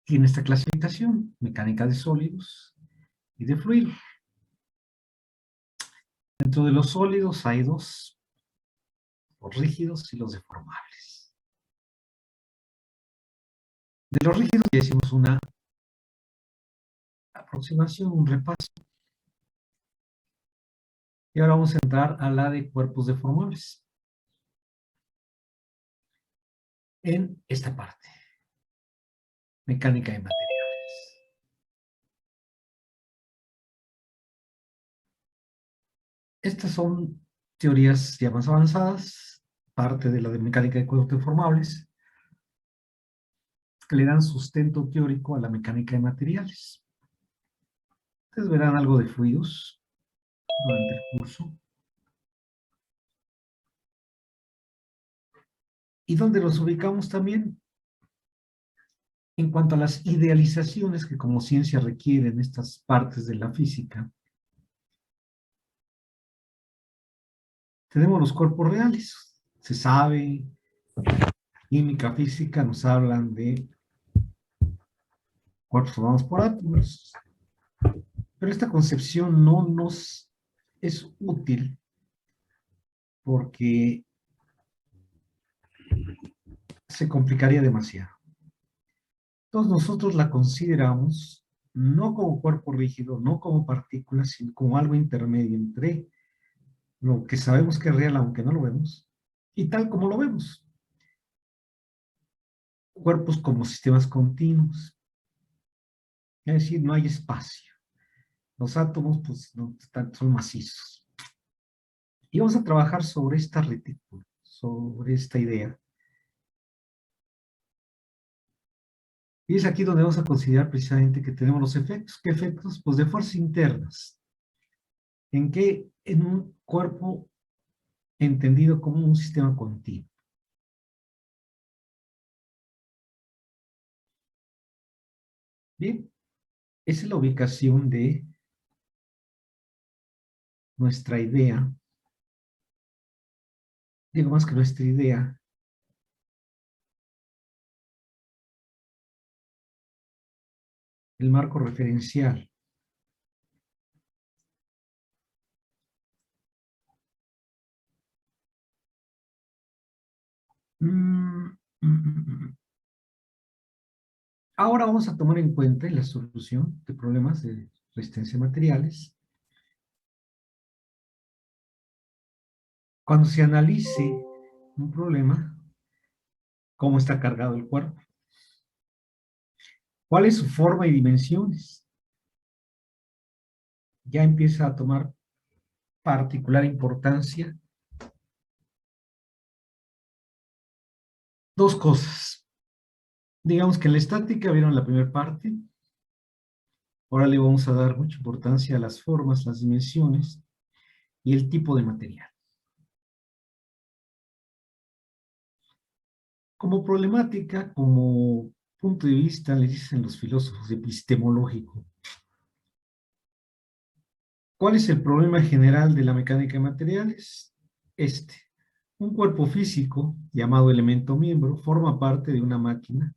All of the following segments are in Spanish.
tiene esta clasificación: mecánica de sólidos y de fluidos. Dentro de los sólidos hay dos: los rígidos y los deformables. De los rígidos ya hicimos una aproximación, un repaso. Y ahora vamos a entrar a la de cuerpos deformables. En esta parte: mecánica de materiales. Estas son teorías ya más avanzadas, parte de la de mecánica de cuerpos deformables, que le dan sustento teórico a la mecánica de materiales. Ustedes verán algo de fluidos durante el curso. ¿Y dónde los ubicamos también? En cuanto a las idealizaciones que como ciencia requieren estas partes de la física, tenemos los cuerpos reales. Se sabe, química, física, nos hablan de cuerpos formados por átomos. Pero esta concepción no nos es útil porque se complicaría demasiado. Entonces nosotros la consideramos no como cuerpo rígido, no como partículas, sino como algo intermedio entre lo que sabemos que es real, aunque no lo vemos, y tal como lo vemos. Cuerpos como sistemas continuos, es decir, no hay espacio. Los átomos pues, no, son macizos. Y vamos a trabajar sobre esta retícula, sobre esta idea. Y es aquí donde vamos a considerar precisamente que tenemos los efectos. ¿Qué efectos? Pues de fuerzas internas. ¿En qué? En un cuerpo entendido como un sistema continuo. Bien, esa es la ubicación de nuestra idea. Digo más que nuestra idea. El marco referencial. Ahora vamos a tomar en cuenta la solución de problemas de resistencia a materiales. Cuando se analice un problema, cómo está cargado el cuerpo, cuál es su forma y dimensiones, ya empieza a tomar particular importancia dos cosas. Digamos que en la estática vieron la primera parte. Ahora le vamos a dar mucha importancia a las formas, las dimensiones y el tipo de material. Como problemática, como punto de vista, le dicen los filósofos epistemológico. ¿Cuál es el problema general de la mecánica de materiales? Un cuerpo físico, llamado elemento miembro, forma parte de una máquina,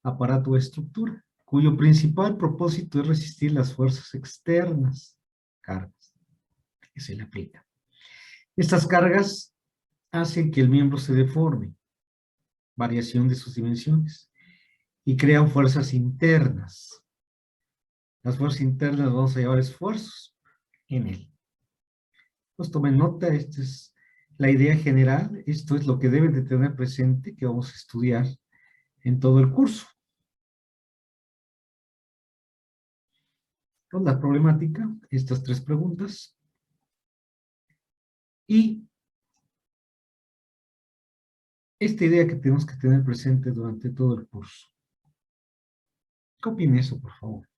aparato o estructura, cuyo principal propósito es resistir las fuerzas externas, cargas, que se le aplican. Estas cargas hacen que el miembro se deforme, variación de sus dimensiones, y crean fuerzas internas. Las fuerzas internas vamos a llevar esfuerzos en él. Pues tomen nota, esta es la idea general, esto es lo que deben de tener presente que vamos a estudiar en todo el curso. Entonces, la problemática, estas tres preguntas, y esta idea que tenemos que tener presente durante todo el curso. Copien eso, por favor.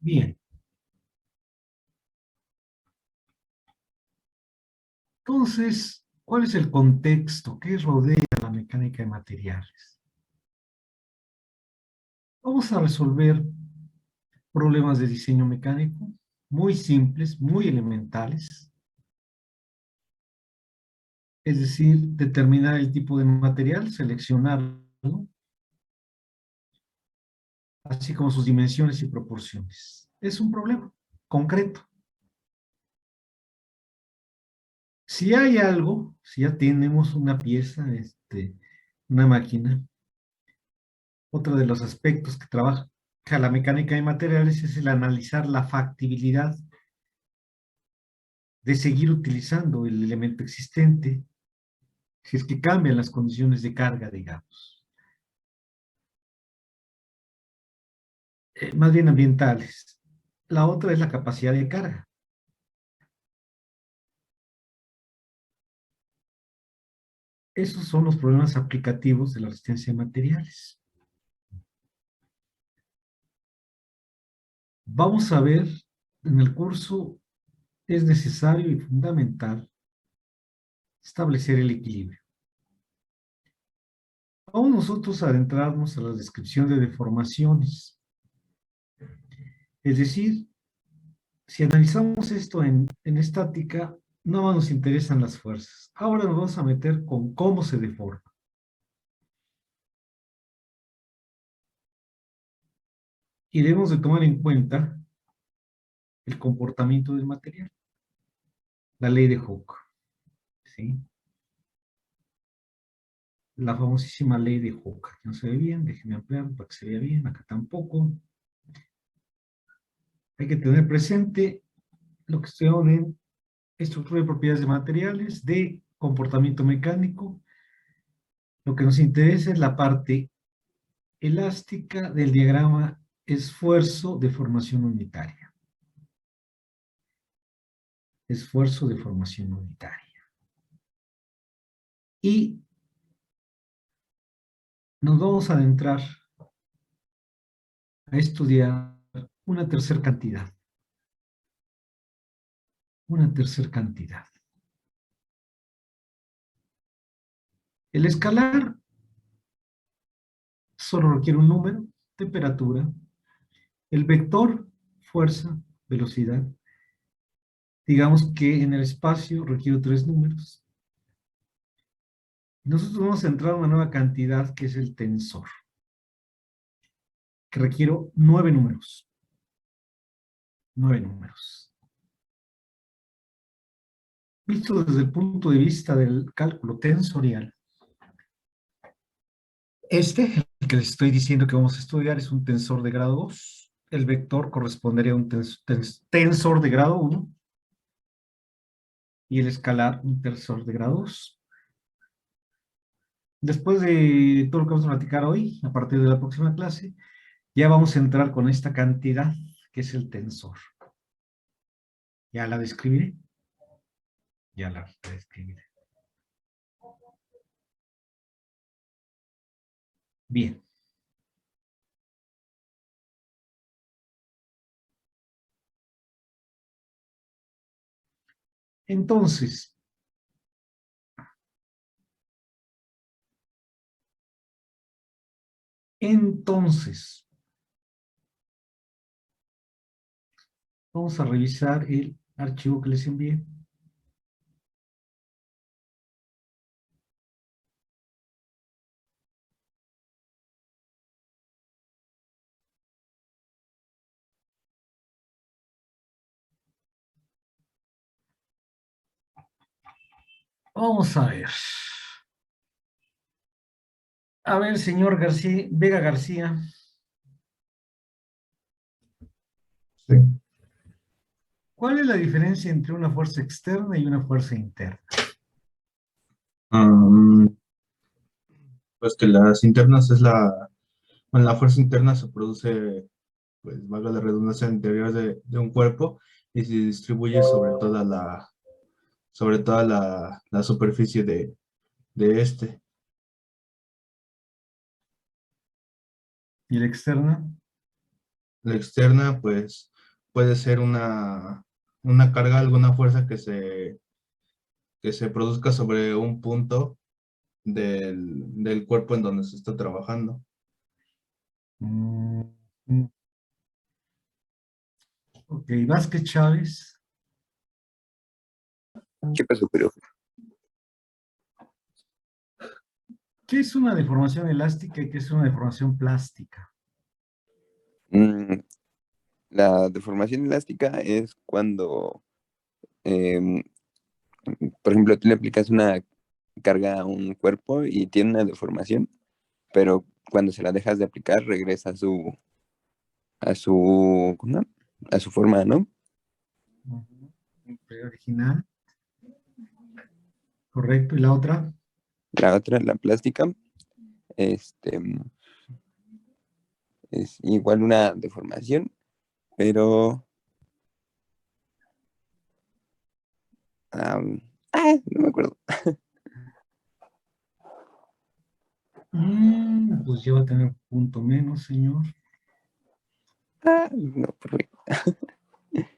Bien, entonces, ¿cuál es el contexto que rodea la mecánica de materiales? Vamos a resolver problemas de diseño mecánico muy simples, muy elementales, es decir, determinar el tipo de material, seleccionarlo, así como sus dimensiones y proporciones. Es un problema concreto. Si hay algo, si ya tenemos una pieza, una máquina, otro de los aspectos que trabaja la mecánica de materiales es el analizar la factibilidad de seguir utilizando el elemento existente si es que cambian las condiciones de carga, digamos. Más bien ambientales. La otra es la capacidad de carga. Esos son los problemas aplicativos de la resistencia de materiales. Vamos a ver en el curso, es necesario y fundamental establecer el equilibrio. Vamos nosotros a adentrarnos a la descripción de deformaciones. Es decir, si analizamos esto en estática, no más nos interesan las fuerzas. Ahora nos vamos a meter con cómo se deforma. Y debemos de tomar en cuenta el comportamiento del material, la ley de Hooke, ¿sí? La famosísima ley de Hooke. Aquí no se ve bien, déjenme ampliar para que se vea bien, acá tampoco. Hay que tener presente lo que estudiaron en estructura de propiedades de materiales, de comportamiento mecánico. Lo que nos interesa es la parte elástica del diagrama esfuerzo de formación unitaria. Esfuerzo de formación unitaria. Y nos vamos a adentrar a estudiar una tercera cantidad. Una tercera cantidad. El escalar solo requiere un número, temperatura, el vector, fuerza, velocidad. Digamos que en el espacio requiere tres números. Nosotros vamos a entrar a una nueva cantidad que es el tensor, que requiere 9 números. 9 números. Visto desde el punto de vista del cálculo tensorial, el que les estoy diciendo que vamos a estudiar, es un tensor de grado 2. El vector correspondería a un tensor de grado 1 y el escalar un tensor de grado 2. Después de todo lo que vamos a platicar hoy, a partir de la próxima clase, ya vamos a entrar con esta cantidad que es el tensor. Ya la describiré. Ya la describiré. Bien. Entonces, entonces, Vamos a revisar el archivo que les envié. Vamos a ver. A ver, señor García, Vega García. Sí. ¿Cuál es la diferencia entre una fuerza externa y una fuerza interna? Am, pues que las internas es bueno, la fuerza interna se produce, pues valga la redundancia, al interior de un cuerpo y se distribuye sobre toda la superficie de este. ¿Y la externa? La externa, pues puede ser una carga, alguna fuerza que se produzca sobre un punto del cuerpo en donde se está trabajando. Mm, mm, ok, Vázquez Chávez. ¿Qué pasó, pero? ¿Qué es una deformación elástica y qué es una deformación plástica? Mm, la deformación elástica es cuando, em, por ejemplo, tú le aplicas una carga a un cuerpo y tiene una deformación, pero cuando se la dejas de aplicar regresa ¿cómo se llama? A su forma, ¿no? Ujú. Original, correcto. ¿Y la otra? La otra, la plástica, este, es igual una deformación, pero, no me acuerdo. Pues ya va a tener punto menos, señor. No, perfecto.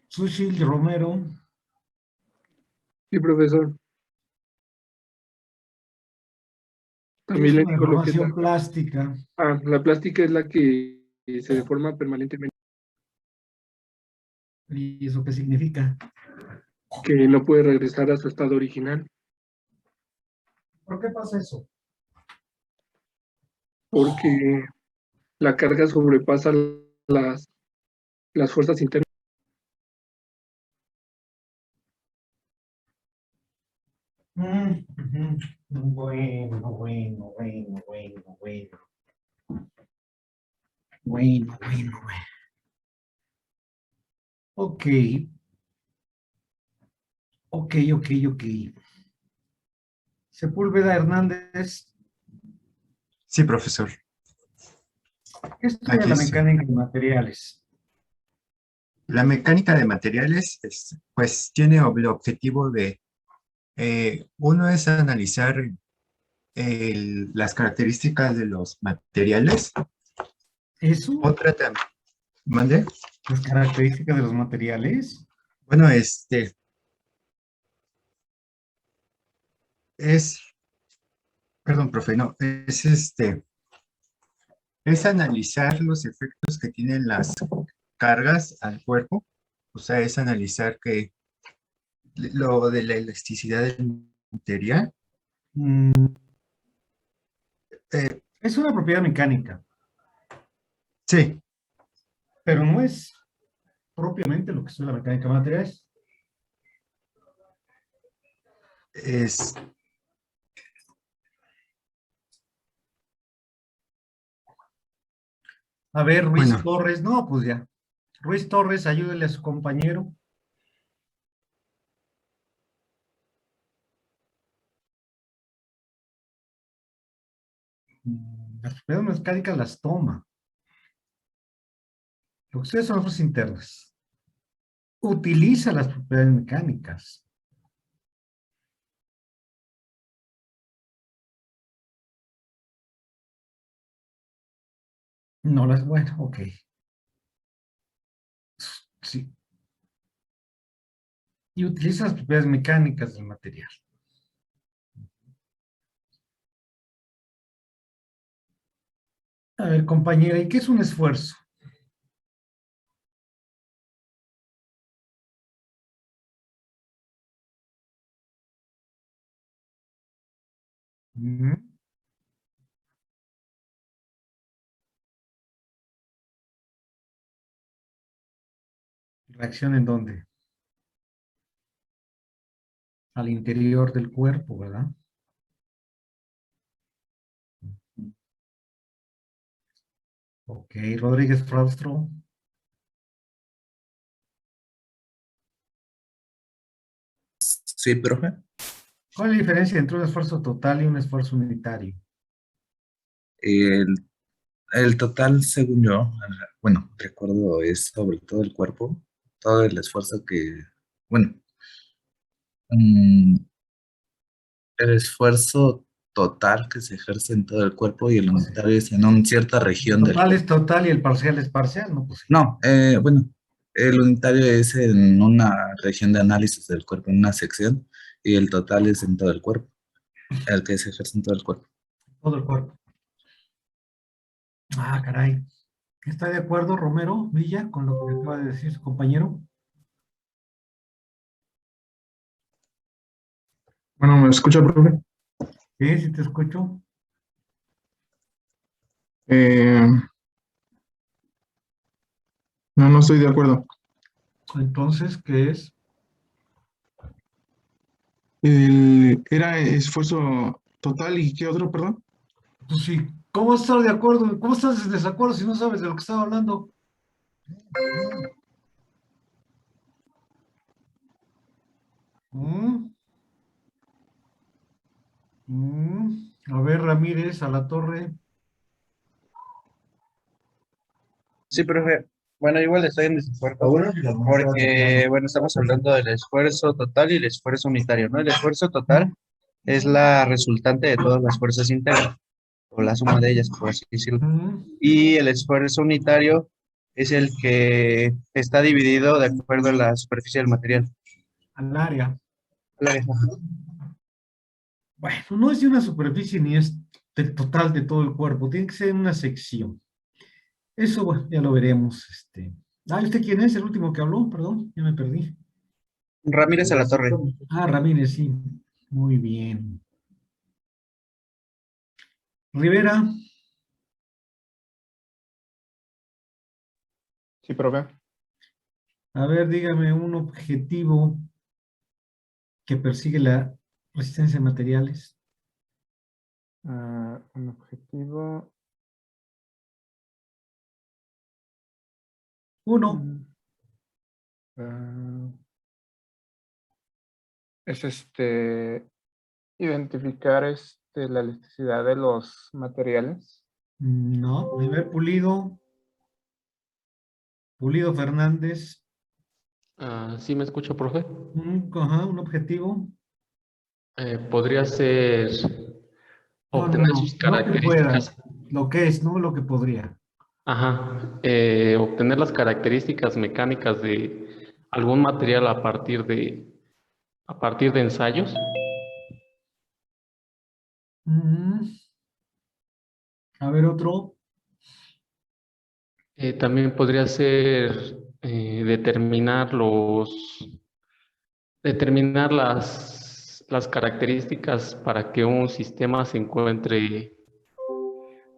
Sushil Romero. Sí, profesor. ¿Qué También es le una digo lo que es deformación plástica? la plástica es la que se deforma permanentemente, ¿Y eso qué significa? que no puede regresar a su estado original, ¿Por qué pasa eso? porque la carga sobrepasa las, las fuerzas internas. Ujú. Bueno, bueno, bueno, bueno, bueno. Bueno, bueno, bueno. Ok, ok. Sepúlveda Hernández, Sí, profesor. ¿qué estudia Aquí la estoy. mecánica de materiales? La mecánica de materiales, pues, tiene el objetivo de, uno es analizar las características de los materiales. ¿Eso? Otra también, ¿mande? ¿Las características de los materiales? Bueno, es, perdón, profe, no, es analizar los efectos que tienen las cargas al cuerpo. O sea, es analizar que lo de la elasticidad del material. Mm, eh, es una propiedad mecánica, sí, pero no es propiamente lo que estudia la mecánica de materiales. es, A ver, Ruiz bueno, Torres, no, pues ya. Ruiz Torres, ayúdele a su compañero. Las propiedades mecánicas las toma. Lo que estudia son las fuerzas internas. Utiliza las propiedades mecánicas. No las, bueno, ok. Sí. Y utiliza las propiedades mecánicas del material. A ver, compañera, ¿y qué es un esfuerzo? Ujú. ¿Reacción en dónde? Al interior del cuerpo, ¿verdad? Ok, Rodríguez Fraustro. Sí, profe. ¿Cuál es la diferencia entre un esfuerzo total y un esfuerzo unitario? El, el total, según yo, bueno, recuerdo, es sobre todo el cuerpo, todo el esfuerzo que, bueno, mm, el esfuerzo total que se ejerce en todo el cuerpo y el unitario es en una cierta El región del total cuerpo. es total y el parcial es parcial, ¿no? Pues sí. No, bueno, el unitario es en una región de análisis del cuerpo, en una sección, y el total es en todo el cuerpo, el que se ejerce en todo el cuerpo. Todo el cuerpo. Ah, caray. ¿Está de acuerdo Romero Villa con lo que acaba de decir su compañero? Bueno, ¿me escucha, profe? Sí, sí te escucho. Eh, no, no estoy de acuerdo. Entonces, ¿qué es? Era esfuerzo total y ¿qué otro, perdón? Pues sí, ¿cómo estás de acuerdo? ¿Cómo estás en desacuerdo si no sabes de lo que estaba hablando? Mm, A ver, Ramírez, a la torre. Sí, profe. Bueno, igual estoy en desacuerdo porque, bueno, estamos hablando del esfuerzo total y el esfuerzo unitario, ¿no? El esfuerzo total es la resultante de todas las fuerzas internas, o la suma de ellas, por así decirlo. Mm, Y el esfuerzo unitario es el que está dividido de acuerdo a la superficie del material. Al área. La- Bueno, no es de una superficie ni es del total de todo el cuerpo, tiene que ser una sección. Eso, bueno, ya lo veremos. ¿Usted quién es? El último que habló, perdón, ya me perdí. Ramírez a la Torre. Ah, Ramírez, sí. Muy bien. Rivera, Sí, profe. a ver, dígame un objetivo que persigue la resistencia de materiales. Un objetivo. Uno. mm, ah, es identificar la elasticidad de los materiales. No. A ver, Pulido. Pulido Fernández. Sí, me escucha, profe. Un objetivo. Podría ser No, no, obtener no. sus No que pueda. características. Lo que es, no lo que podría. Ajá. Obtener las características mecánicas de algún material a partir de ensayos. Mm, A ver, otro. También podría ser determinar las características para que un sistema se encuentre,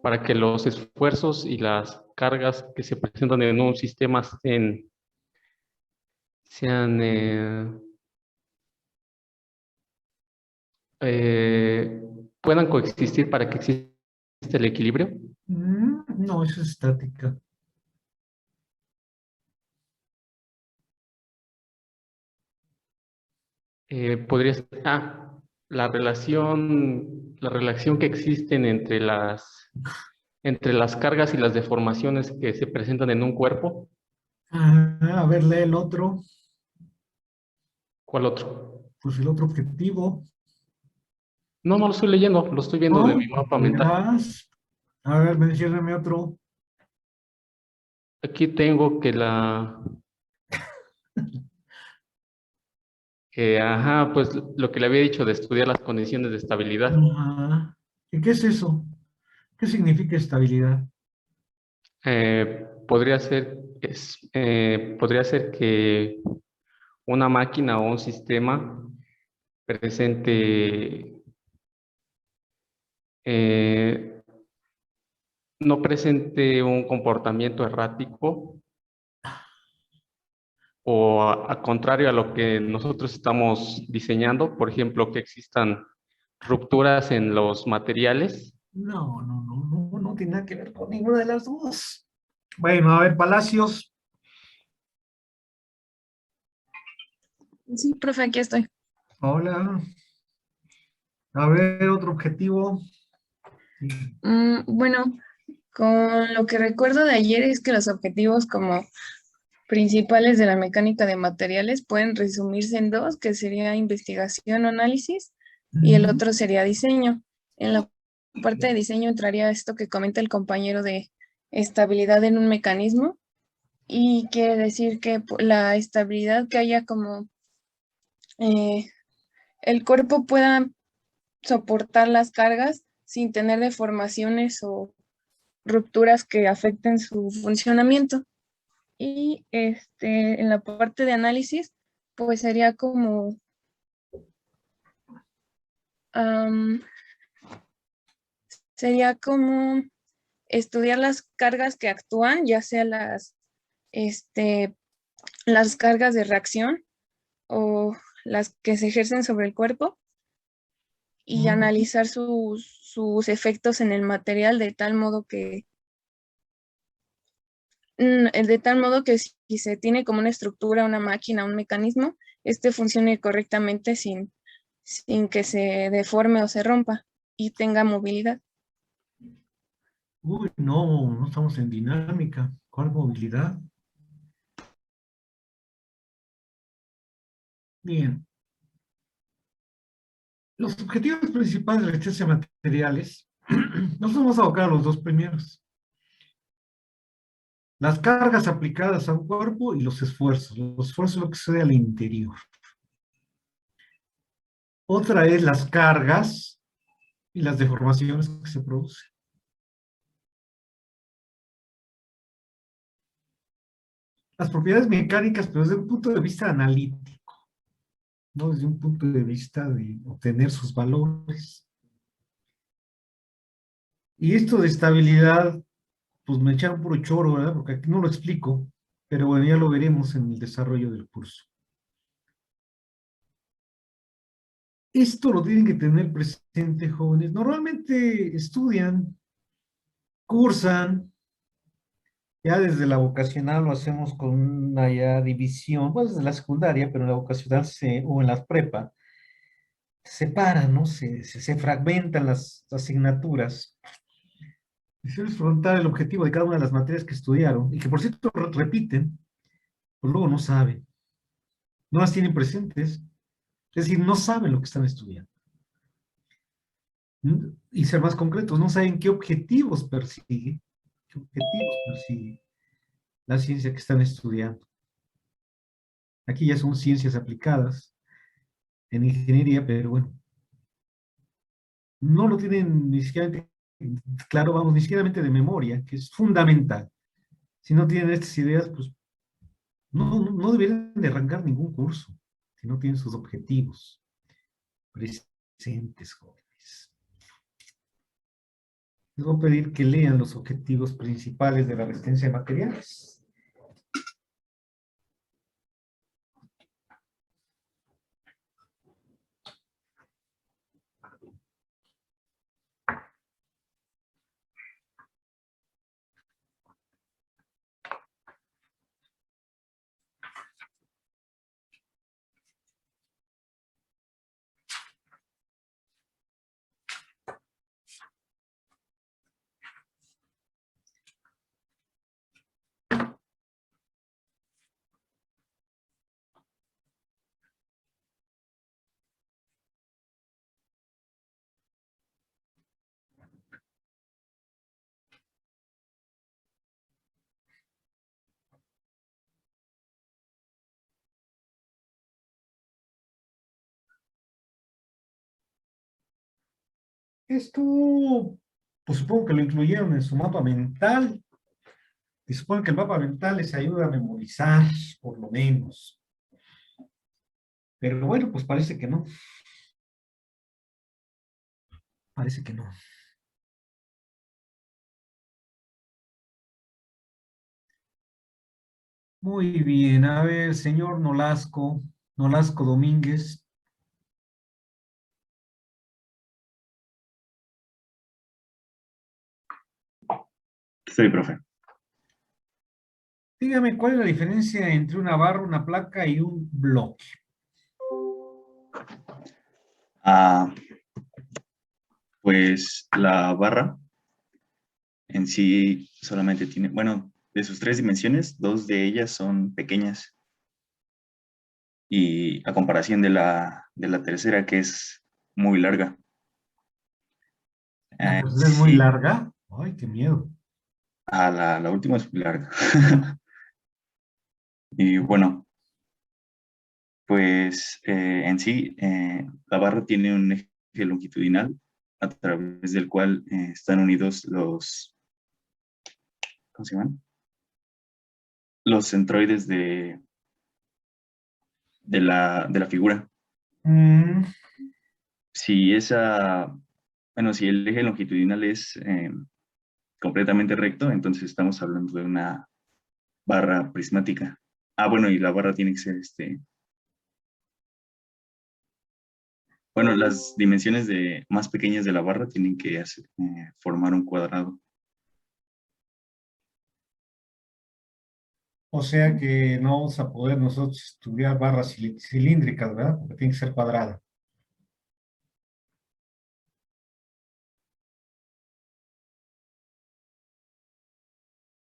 para que los esfuerzos y las cargas que se presentan en un sistema sean eh, puedan coexistir para que exista el equilibrio. No, eso es estática. Podría ser la relación que existen entre las cargas y las deformaciones que se presentan en un cuerpo. A ver, lee el otro. ¿Cuál otro? Pues el otro objetivo. No, no lo estoy leyendo, lo estoy viendo de No, mi mapa mental. verás. A ver, mencióname otro. Aquí tengo pues lo que le había dicho de estudiar las condiciones de estabilidad. Ajá. ¿Y qué es eso? ¿Qué significa estabilidad? Podría ser que una máquina o un sistema presente no presente un comportamiento errático o a contrario a lo que nosotros estamos diseñando, por ejemplo, que existan rupturas en los materiales. No tiene nada que ver con ninguna de las dos. Bueno, a ver, Palacios. Sí, profe, aquí estoy. Hola. A ver, otro objetivo. Bueno, con lo que recuerdo de ayer es que los objetivos como principales de la mecánica de materiales pueden resumirse en dos, que sería investigación o análisis, y el otro sería diseño. En la parte de diseño entraría esto que comenta el compañero de estabilidad en un mecanismo, y quiere decir que la estabilidad que haya como el cuerpo pueda soportar las cargas sin tener deformaciones o rupturas que afecten su funcionamiento. Y en la parte de análisis, pues sería como estudiar las cargas que actúan, ya sea las cargas de reacción o las que se ejercen sobre el cuerpo, y analizar sus efectos en el material de tal modo que si se tiene como una estructura, una máquina, un mecanismo, funcione correctamente sin que se deforme o se rompa y tenga movilidad. Uy, no estamos en dinámica. ¿Cuál movilidad? Bien. Los objetivos principales de la ciencia de materiales, nos vamos a abocar a los dos primeros. Las cargas aplicadas a un cuerpo y los esfuerzos. Los esfuerzos es lo que sucede al interior. Otra es las cargas y las deformaciones que se producen. Las propiedades mecánicas, pero desde un punto de vista analítico, no desde un punto de vista de obtener sus valores. Y esto de estabilidad, pues me echaron puro choro, ¿verdad? Porque aquí no lo explico, pero bueno, ya lo veremos en el desarrollo del curso. Esto lo tienen que tener presente, jóvenes. Normalmente estudian, cursan, ya desde la vocacional lo hacemos con una ya división, pues desde la secundaria, pero en la vocacional o en las prepa, se separan, ¿no? Se fragmentan las asignaturas. Y se les preguntar el objetivo de cada una de las materias que estudiaron, y que por cierto repiten, pues luego no saben, no las tienen presentes, es decir, no saben lo que están estudiando. Y ser más concretos, no saben qué objetivos persigue la ciencia que están estudiando. Aquí ya son ciencias aplicadas en ingeniería, pero bueno, no lo tienen ni siquiera claro, vamos, ni siquiera de memoria, que es fundamental. Si no tienen estas ideas, pues no deberían de arrancar ningún curso, si no tienen sus objetivos presentes, jóvenes. Les voy a pedir que lean los objetivos principales de la resistencia de materiales. Esto, pues supongo que lo incluyeron en su mapa mental. Y supongo que el mapa mental les ayuda a memorizar, por lo menos. Pero bueno, pues parece que no. Parece que no. Muy bien, a ver, señor Nolasco, Nolasco Domínguez. Sí, profe. Dígame, ¿cuál es la diferencia entre una barra, una placa y un bloque? Ah, pues la barra en sí solamente tiene, bueno, de sus 3 dimensiones, 2 de ellas son pequeñas. Y a comparación de la tercera, que es muy larga. La tercera es muy Sí, larga. Ay, qué miedo. la última es muy larga. Y bueno, pues en sí, la barra tiene un eje longitudinal a través del cual están unidos los, ¿cómo se llaman? Los centroides de la figura. Mm, Si esa, bueno, si el eje longitudinal es completamente recto, entonces estamos hablando de una barra prismática. Ah, bueno, y la barra tiene que ser bueno, las dimensiones más pequeñas de la barra tienen que formar un cuadrado. o sea que no vamos a poder nosotros estudiar barras cilíndricas, ¿verdad? Porque tiene que ser cuadrada.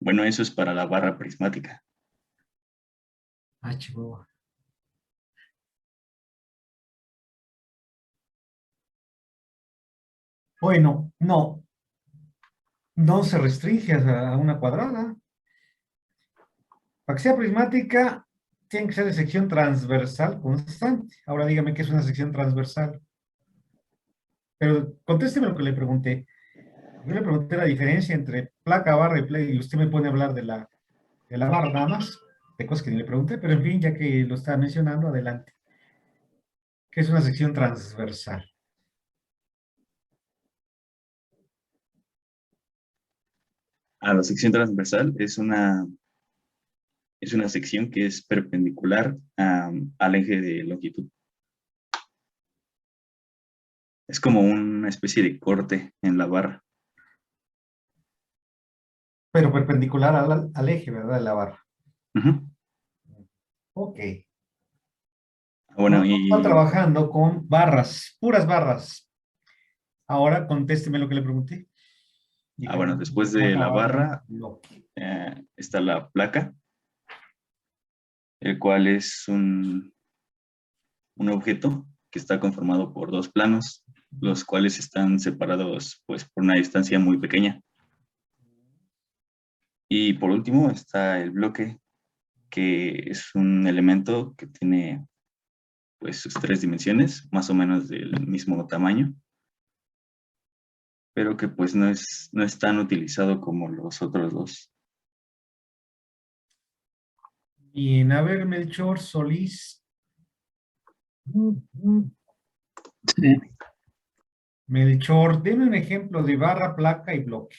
Bueno, eso es para la barra prismática. Ah, chihuahua. Bueno, no, no se restringe a una cuadrada. Para que sea prismática, tiene que ser de sección transversal constante. Ahora dígame qué es una sección transversal. Pero contésteme lo que le pregunté. Yo le pregunté la diferencia entre placa, barra y play, y usted me pone a hablar de la barra nada más, de cosas que ni le pregunté, pero en fin, ya que lo está mencionando, adelante. ¿Qué es una sección transversal? La sección transversal es una sección que es perpendicular al eje de longitud. Es como una especie de corte en la barra. Pero perpendicular al eje, ¿verdad? De la barra. Ujú. Ok. Bueno, Vamos a estar trabajando con barras, puras barras. Ahora contésteme lo que le pregunté. bueno, Dígame, después de placa, la barra, barra bloque. está la placa, el cual es un objeto que está conformado por 2 planos, los cuales están separados pues, por una distancia muy pequeña. Y por último está el bloque, que es un elemento que tiene pues, sus 3 dimensiones, más o menos del mismo tamaño, pero que pues no es tan utilizado como los otros dos. Bien, a ver, Melchor Solís. Sí. Melchor, deme un ejemplo de barra, placa y bloque.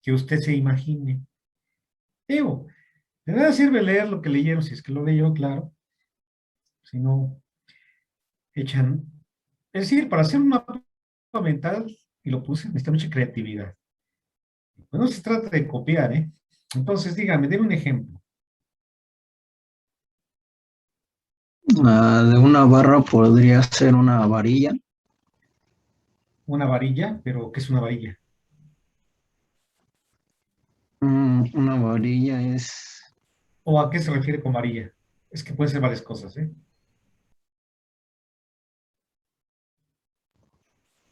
Que usted se imagine. Digo, de nada sirve leer lo que leyeron, si es que lo leyó, claro. Si no, echan. Es decir, para hacer un mapa mental, y lo puse, necesita mucha creatividad. Pues no se trata de copiar, ¿eh? Entonces, dígame, deme un ejemplo. De una barra podría ser una varilla. Una varilla, pero ¿qué es una varilla? Una varilla es, ¿O a qué se refiere con varilla? Es que pueden ser varias cosas, ¿eh?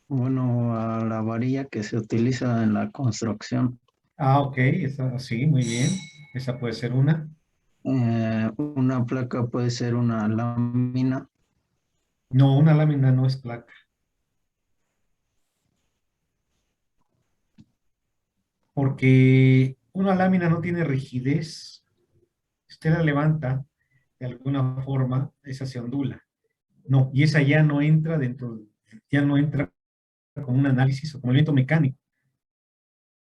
bueno, a la varilla que se utiliza en la construcción. Ah, ok, sí, muy bien. Esa puede ser una. Una placa puede ser una lámina. No, una lámina no es placa. Porque una lámina no tiene rigidez. Si usted la levanta de alguna forma, esa se ondula. No, y esa ya no entra ya no entra como un análisis o como elemento mecánico.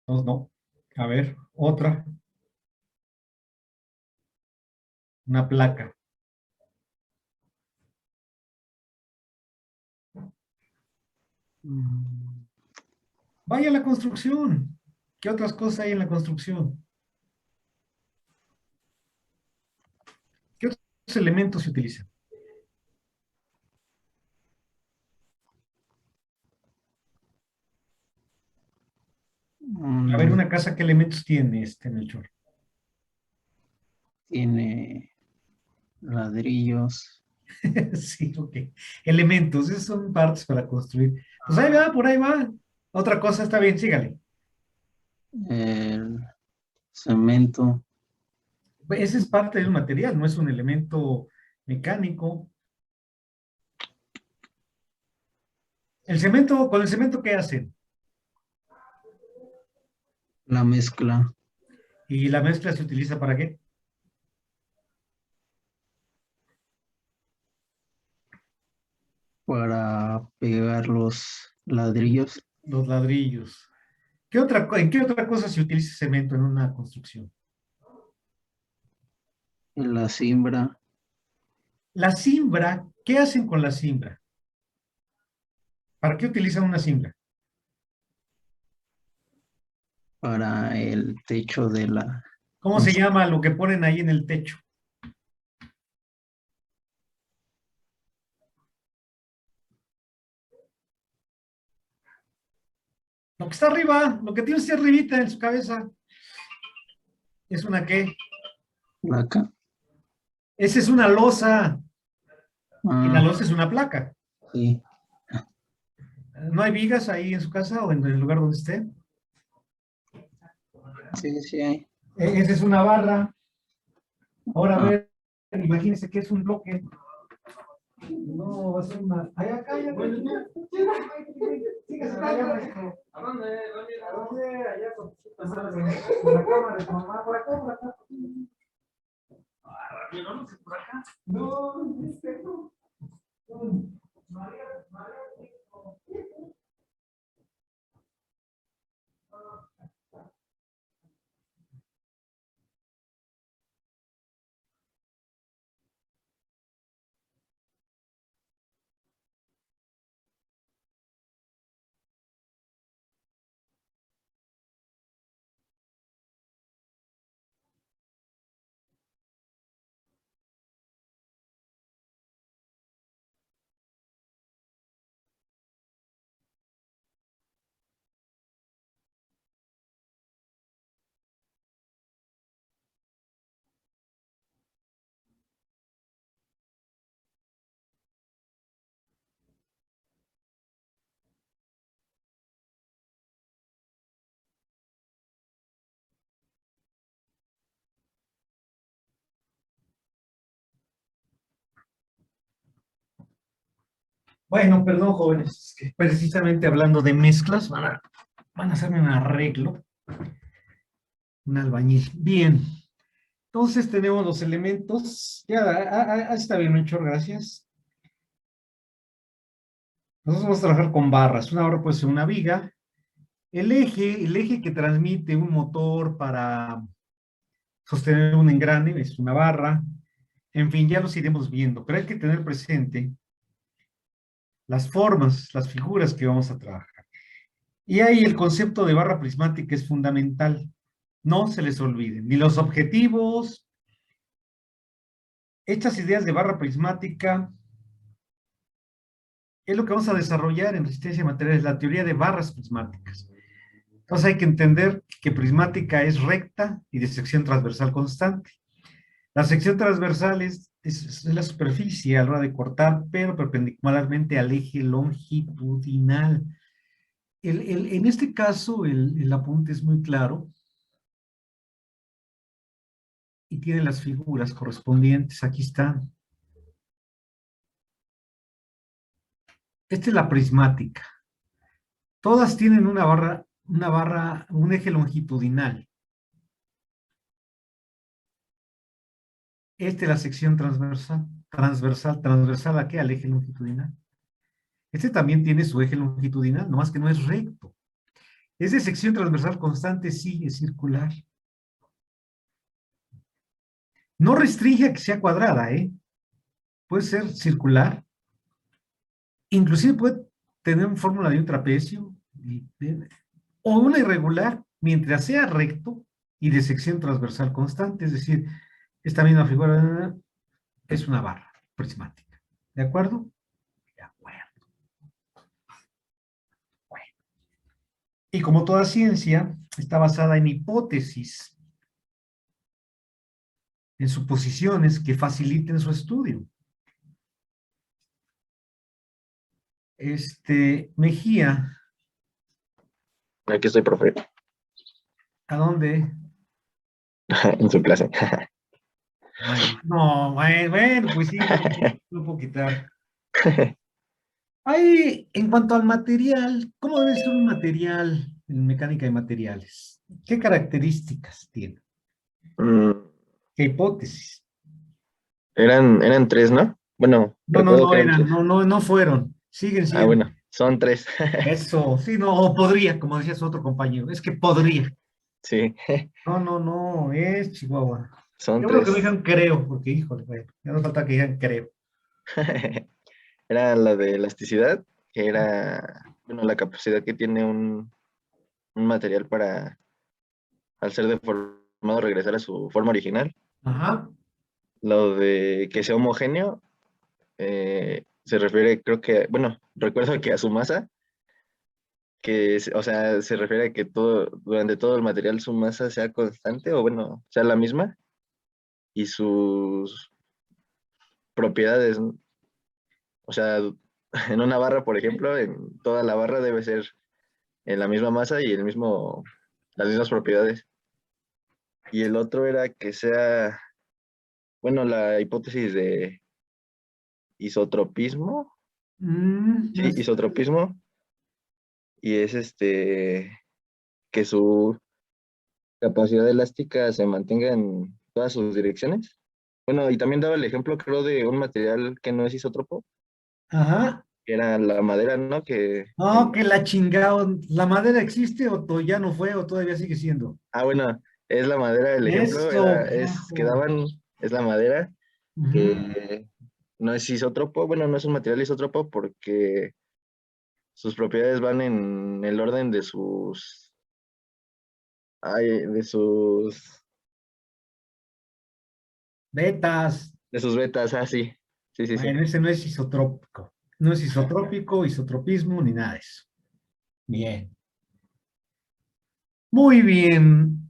Entonces, no. A ver, otra. Una placa. Vaya a la construcción. ¿Qué otras cosas hay en la construcción? ¿Qué otros elementos se utilizan? A ver, una casa, ¿qué elementos tiene Melchor? Tiene ladrillos. Sí, ok. Elementos, esos son partes para construir. Pues ahí va, por ahí va. Otra cosa está bien, sígale. El cemento. Ese es parte del material, no es un elemento mecánico. El cemento, ¿con el cemento qué hacen? La mezcla. ¿Y la mezcla se utiliza para qué? Para pegar los ladrillos. Los ladrillos. ¿En qué otra cosa se utiliza cemento en una construcción? En la cimbra. La cimbra, ¿qué hacen con la cimbra? ¿Para qué utilizan una cimbra? Para el techo de la... ¿Cómo se llama lo que ponen ahí en el techo? Lo que está arriba, lo que tiene usted arribita en su cabeza. ¿Es una qué? Placa. Esa es una losa. Y la Ah, losa es una placa. sí. ¿No hay vigas ahí en su casa o en el lugar donde esté? Sí, sí hay. Esa es una barra. Ahora a Ah. ver, imagínense que es un bloque. No, va a ser una... Allá, acá, allá. Síguese para allá, maestro. ¿A dónde? ¿A dónde? Allá con la cama de tu mamá. Por acá, por acá. No, por acá. No, es esto. María. Bueno, perdón, jóvenes, es que precisamente hablando de mezclas, van a hacerme un arreglo, un albañil. Bien, entonces tenemos los elementos. Ya, está bien, Melchor, gracias. Nosotros vamos a trabajar con barras. Una barra puede ser una viga. El eje que transmite un motor para sostener un engrane es una barra. En fin, ya los iremos viendo, pero hay que tener presente las formas, las figuras que vamos a trabajar. Y ahí el concepto de barra prismática es fundamental. No se les olviden, ni los objetivos. Estas ideas de barra prismática es lo que vamos a desarrollar en resistencia a materiales, la teoría de barras prismáticas. Entonces hay que entender que prismática es recta y de sección transversal constante. La sección transversal es la superficie a la hora de cortar, pero perpendicularmente al eje longitudinal. En este caso, el apunte es muy claro y tiene las figuras correspondientes. Aquí están. Esta es la prismática. Todas tienen una barra, un eje longitudinal. Esta es la sección transversal. ¿Transversal a qué? Al eje longitudinal. Este también tiene su eje longitudinal, nomás que no es recto. ¿Es de sección transversal constante? Sí, es circular. No restringe a que sea cuadrada, ¿eh? Puede ser circular. Inclusive puede tener una fórmula de un trapecio o una irregular mientras sea recto y de sección transversal constante. Es decir, esta misma figura es una barra prismática. ¿De acuerdo? De acuerdo. Bueno. Y como toda ciencia, está basada en hipótesis, en suposiciones que faciliten su estudio. Mejía. Aquí estoy, profe. ¿A dónde? En su clase. No, bueno, pues sí, no puedo quitar. Ahí, en cuanto al material, ¿cómo debe ser un material en mecánica de materiales? ¿Qué características tiene? Mm, ¿Qué hipótesis? eran tres, ¿no? Bueno, recuerdo que eran tres. No fueron, siguen siendo. Ah, bueno, son tres. Eso, sí, no, o podría, como decía su otro compañero, es que podría. Sí. No, es Chihuahua. Son Yo creo que tres. me dijeron creo, porque híjole, bueno, ya no falta que digan creo. Era la de elasticidad, que era, bueno, la capacidad que tiene un material para, al ser deformado, regresar a su forma original. Ajá. Lo de que sea homogéneo, se refiere, creo que, bueno, recuerdo que a su masa, que, o sea, se refiere a que durante todo el material su masa sea constante, o bueno, sea la misma, y sus propiedades, ¿no? O sea, en una barra, por ejemplo, en toda la barra debe ser en la misma masa y las mismas propiedades. Y el otro era que sea, bueno, la hipótesis de isotropismo. Sí, isotropismo. Y es que su capacidad elástica se mantenga en todas sus direcciones. Bueno, y también daba el ejemplo, creo, de un material que no es isótropo, Ajá. que era la madera, ¿no? No, que la chingada, ¿la madera existe o ya no fue o todavía sigue siendo? Ah, bueno, es la madera, el ejemplo Eso, que daban, es la madera, Ujú. que no es isótropo, bueno, no es un material isótropo porque sus propiedades van en el orden de sus, Betas. de sus betas, sí. Sí. Bueno, ese no es isotrópico. No es isotrópico, isotropismo, ni nada de eso. Bien. Muy bien.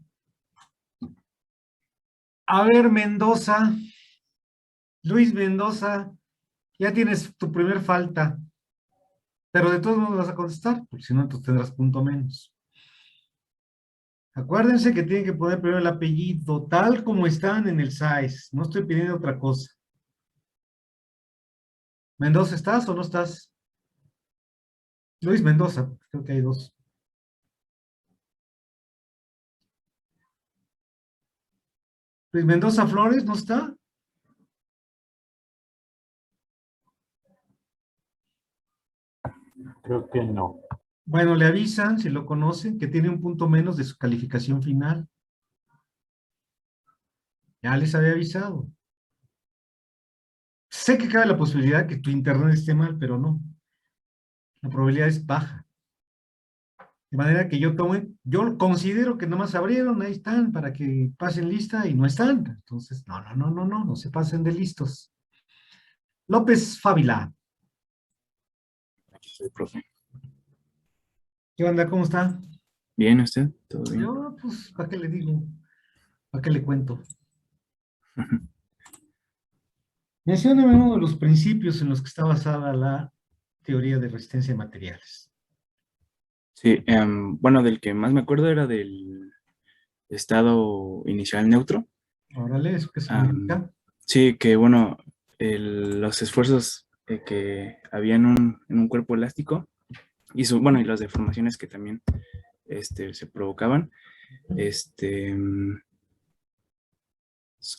A ver, Mendoza. Luis Mendoza, ya tienes tu primer falta. Pero de todos modos vas a contestar, porque si no, entonces tendrás punto menos. Acuérdense que tienen que poner primero el apellido, tal como están en el SAES. No estoy pidiendo otra cosa. Mendoza, ¿estás o no estás? Luis Mendoza, creo que hay dos. Luis Mendoza Flores, ¿no está? Creo que no. Bueno, le avisan, si lo conocen, que tiene un punto menos de su calificación final. Ya les había avisado. Sé que cabe la posibilidad que tu internet esté mal, pero no. La probabilidad es baja. De manera que yo considero que nomás abrieron, ahí están, para que pasen lista y no están. Entonces, no se pasen de listos. López Fávila. Aquí soy, profe. ¿Qué onda? ¿Cómo está? Bien, ¿usted? ¿Todo bien? Yo, pues, ¿para qué le digo? ¿Para qué le cuento? Mencióname uno de los principios en los que está basada la teoría de resistencia de materiales. Sí, bueno, del que más me acuerdo era del estado inicial neutro. Órale, ¿eso qué significa? Sí, que bueno, los esfuerzos que había en un cuerpo elástico y y las deformaciones que también se provocaban,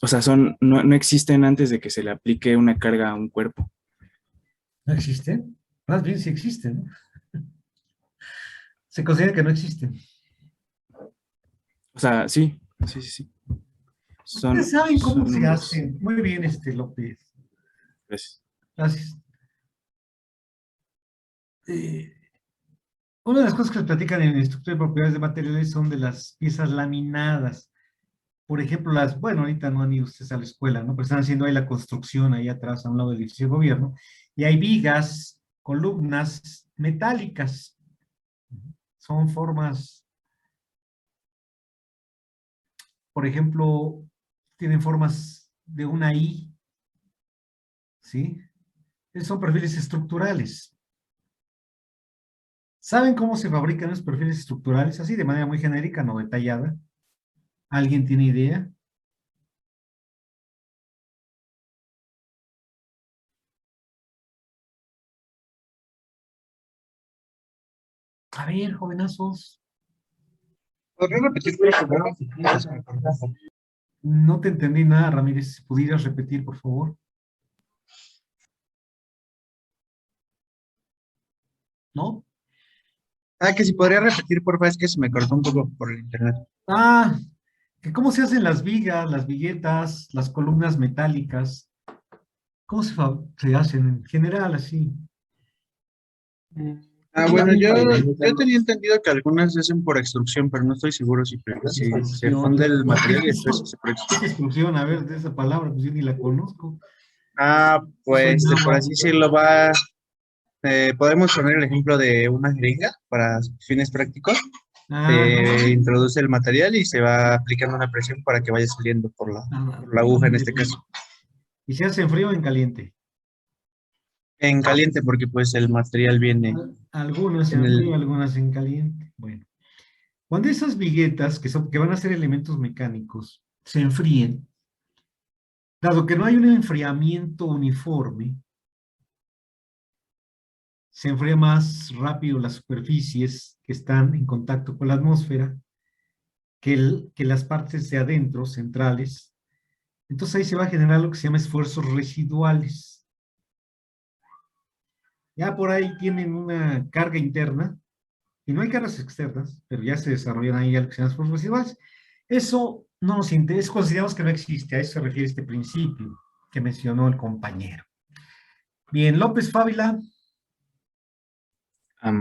o sea, no existen antes de que se le aplique una carga a un cuerpo. ¿No existen? Más bien sí existen, ¿no? Se considera que no existen. O sea, sí. Ustedes saben cómo son se números. hacen. Muy bien, López. Gracias. Gracias. Una de las cosas que se platican en estructura de propiedades de materiales son de las piezas laminadas. Por ejemplo, bueno, ahorita no han ido ustedes a la escuela, ¿no? Pero están haciendo ahí la construcción ahí atrás, a un lado del edificio de gobierno, y hay vigas, columnas metálicas. Son formas, por ejemplo, tienen formas de una I, ¿sí? Esos son perfiles estructurales. ¿Saben cómo se fabrican los perfiles estructurales? Así, de manera muy genérica, no detallada. ¿Alguien tiene idea? A ver, jovenazos. ¿Podría repetir, por favor? No te entendí nada, Ramírez. ¿Pudieras repetir, por favor? ¿No? Que si podría repetir, por favor, es que se me cortó un poco por el internet. Que cómo se hacen las vigas, las viguetas, las columnas metálicas. ¿Cómo se hacen en general así? Bueno, yo tenía entendido que algunas se hacen por extrusión, pero no estoy seguro si se funde el material y después se por ¿Qué extrusión. es extrusión? A ver, de esa palabra, pues yo ni la conozco. Pues por así decirlo, podemos poner el ejemplo de una jeringa para fines prácticos. Se introduce el material y se va aplicando una presión para que vaya saliendo por la aguja en este caso. ¿Y se hace en frío o en caliente? En caliente, porque pues el material viene Algunas en frío, algunas en caliente. Bueno, cuando esas viguetas, que van a ser elementos mecánicos, se enfríen, dado que no hay un enfriamiento uniforme, se enfría más rápido las superficies que están en contacto con la atmósfera que las partes de adentro, centrales. Entonces ahí se va a generar lo que se llama esfuerzos residuales. Ya por ahí tienen una carga interna, y no hay cargas externas, pero ya se desarrollan ahí algo que se llama esfuerzos residuales. Eso no nos interesa, consideramos que no existe, a eso se refiere este principio que mencionó el compañero. Bien, López Fávila.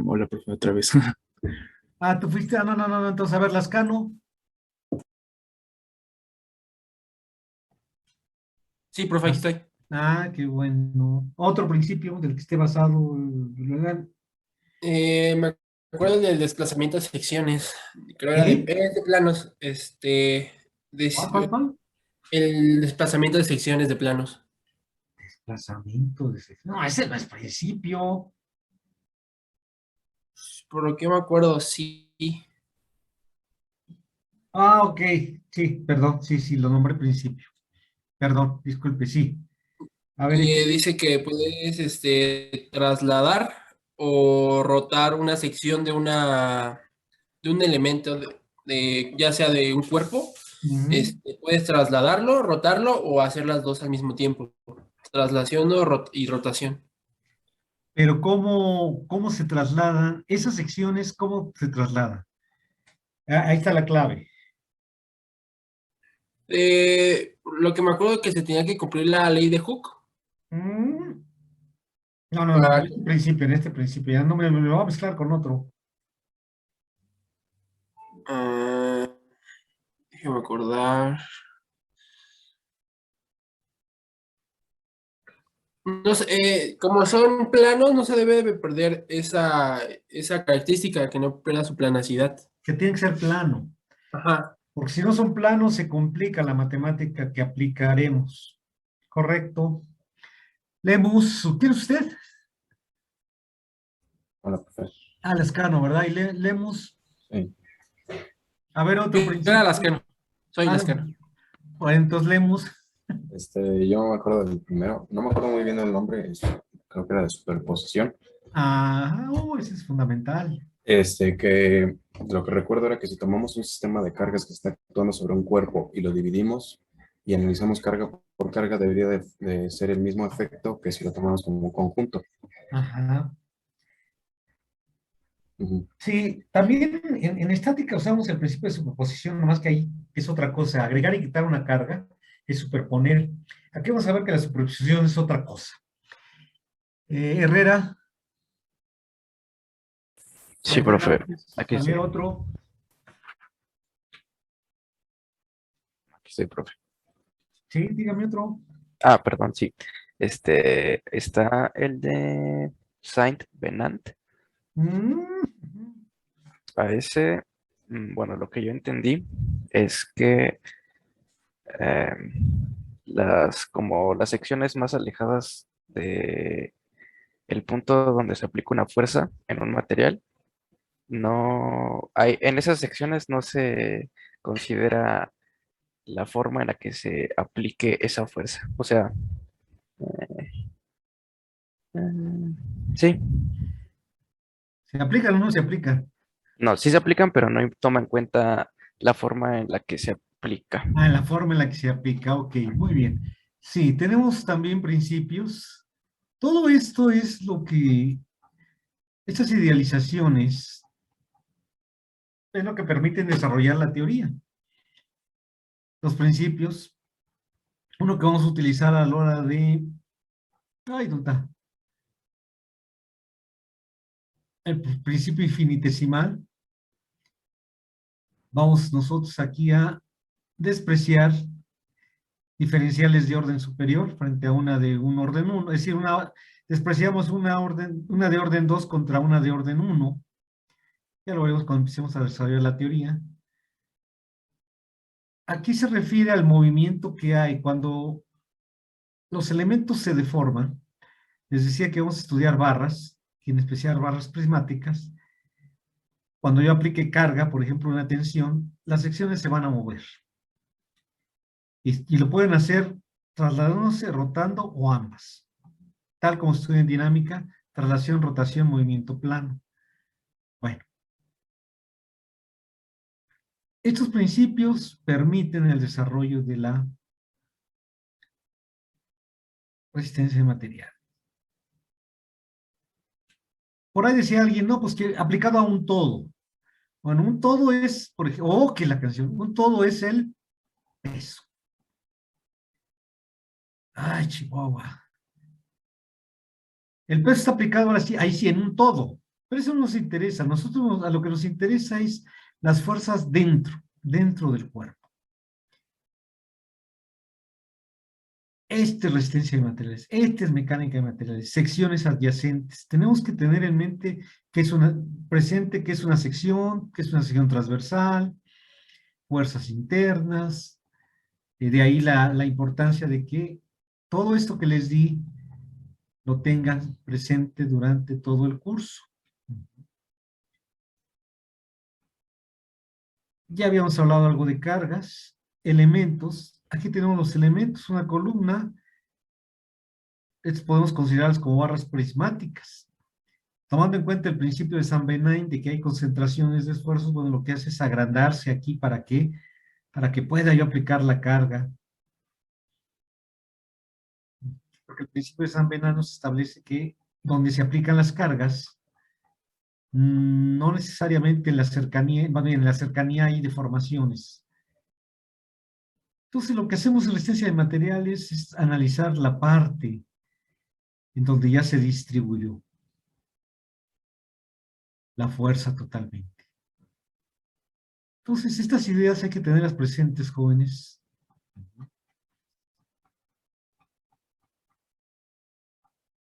Hola, profe, otra vez. Tú fuiste, no, entonces a ver, Lascano. Sí, profe, aquí estoy. Qué bueno. Otro principio del que esté basado legal. Me acuerdo del desplazamiento de secciones. Creo era de planos. ¿Cuál? El desplazamiento de secciones de planos. Desplazamiento de secciones. No, ese no es principio. Por lo que me acuerdo, sí. Ok. Sí, perdón. Sí, lo nombré principio. Perdón, disculpe, sí. A ver, Dice que puedes trasladar o rotar una sección de un elemento, ya sea de un cuerpo. Puedes trasladarlo, rotarlo o hacer las dos al mismo tiempo. Traslación y rotación. Pero ¿cómo se trasladan esas secciones? ¿Cómo se trasladan? Ahí está la clave. Lo que me acuerdo es que se tenía que cumplir la ley de Hooke. No, en este principio, ya no me lo voy a mezclar con otro. Déjame acordar. No sé, como son planos, no se debe de perder esa característica, que no pierda su planacidad. Que tiene que ser plano. Ajá. Porque si no son planos, se complica la matemática que aplicaremos. Correcto. Lemus, ¿tiene usted? Hola, profesor. Lascano, ¿verdad? ¿Y Lemus? Sí. A ver, otro principio. Era Lascano. Soy Lascano. Bueno, entonces Lemus. Yo me acuerdo del primero, no me acuerdo muy bien el nombre, creo que era de superposición. Ese es fundamental. Que lo que recuerdo era que si tomamos un sistema de cargas que está actuando sobre un cuerpo y lo dividimos y analizamos carga por carga, debería de ser el mismo efecto que si lo tomamos como un conjunto. Ajá. Sí, también en estática usamos el principio de superposición, nomás que ahí es otra cosa. Agregar y quitar una carga es superponer. Aquí vamos a ver que la superposición es otra cosa. Herrera. Sí, profe. Aquí A ver, estoy. otro. Aquí estoy, profe. Sí, dígame otro. Ah, perdón, sí. Está el de Saint-Venant. A ese, bueno, lo que yo entendí es que eh, como las secciones más alejadas de el punto donde se aplica una fuerza en un material, en esas secciones no se considera la forma en la que se aplique esa fuerza. O sea, sí. ¿Se aplican o no se aplican? No, sí se aplican, pero no toma en cuenta la forma en la que se aplica. Ah, en la forma en la que se aplica. Ok, muy bien. Sí, tenemos también principios. Todo esto es lo que, estas idealizaciones, es lo que permiten desarrollar la teoría. Los principios, uno que vamos a utilizar a la hora de, ay, ¿dónde está? El principio infinitesimal. Vamos nosotros aquí a despreciar diferenciales de orden superior frente a una de un orden 1, es decir, despreciamos una de orden 2 contra una de orden 1. Ya lo veremos cuando empecemos a desarrollar la teoría. Aquí se refiere al movimiento que hay cuando los elementos se deforman. Les decía que vamos a estudiar barras, y en especial barras prismáticas. Cuando yo aplique carga, por ejemplo, una tensión, las secciones se van a mover. Y lo pueden hacer trasladándose, rotando o ambas. Tal como se estudia en dinámica, traslación, rotación, movimiento plano. Bueno. Estos principios permiten el desarrollo de la resistencia de material. Por ahí decía alguien, no, pues que aplicado a un todo. Bueno, un todo es, por ejemplo, que la canción, un todo es el peso. Ay, Chihuahua. El peso está aplicado ahora sí, ahí sí, en un todo. Pero eso no nos interesa. Nosotros a lo que nos interesa es las fuerzas dentro del cuerpo. Esta es resistencia de materiales, esta es mecánica de materiales, secciones adyacentes. Tenemos que tener en mente que es presente que es una sección transversal, fuerzas internas, de ahí la importancia de que todo esto que les di lo tengan presente durante todo el curso. Ya habíamos hablado algo de cargas, elementos. Aquí tenemos los elementos, una columna. Estos podemos considerarlos como barras prismáticas. Tomando en cuenta el principio de Saint-Venant de que hay concentraciones de esfuerzos, bueno, lo que hace es agrandarse aquí ¿para qué? Para que pueda yo aplicar la carga. Porque el principio de Saint-Venant nos establece que donde se aplican las cargas, no necesariamente en la cercanía, más bien en la cercanía hay deformaciones. Entonces lo que hacemos en resistencia de materiales es analizar la parte en donde ya se distribuyó la fuerza totalmente. Entonces estas ideas hay que tenerlas presentes, jóvenes.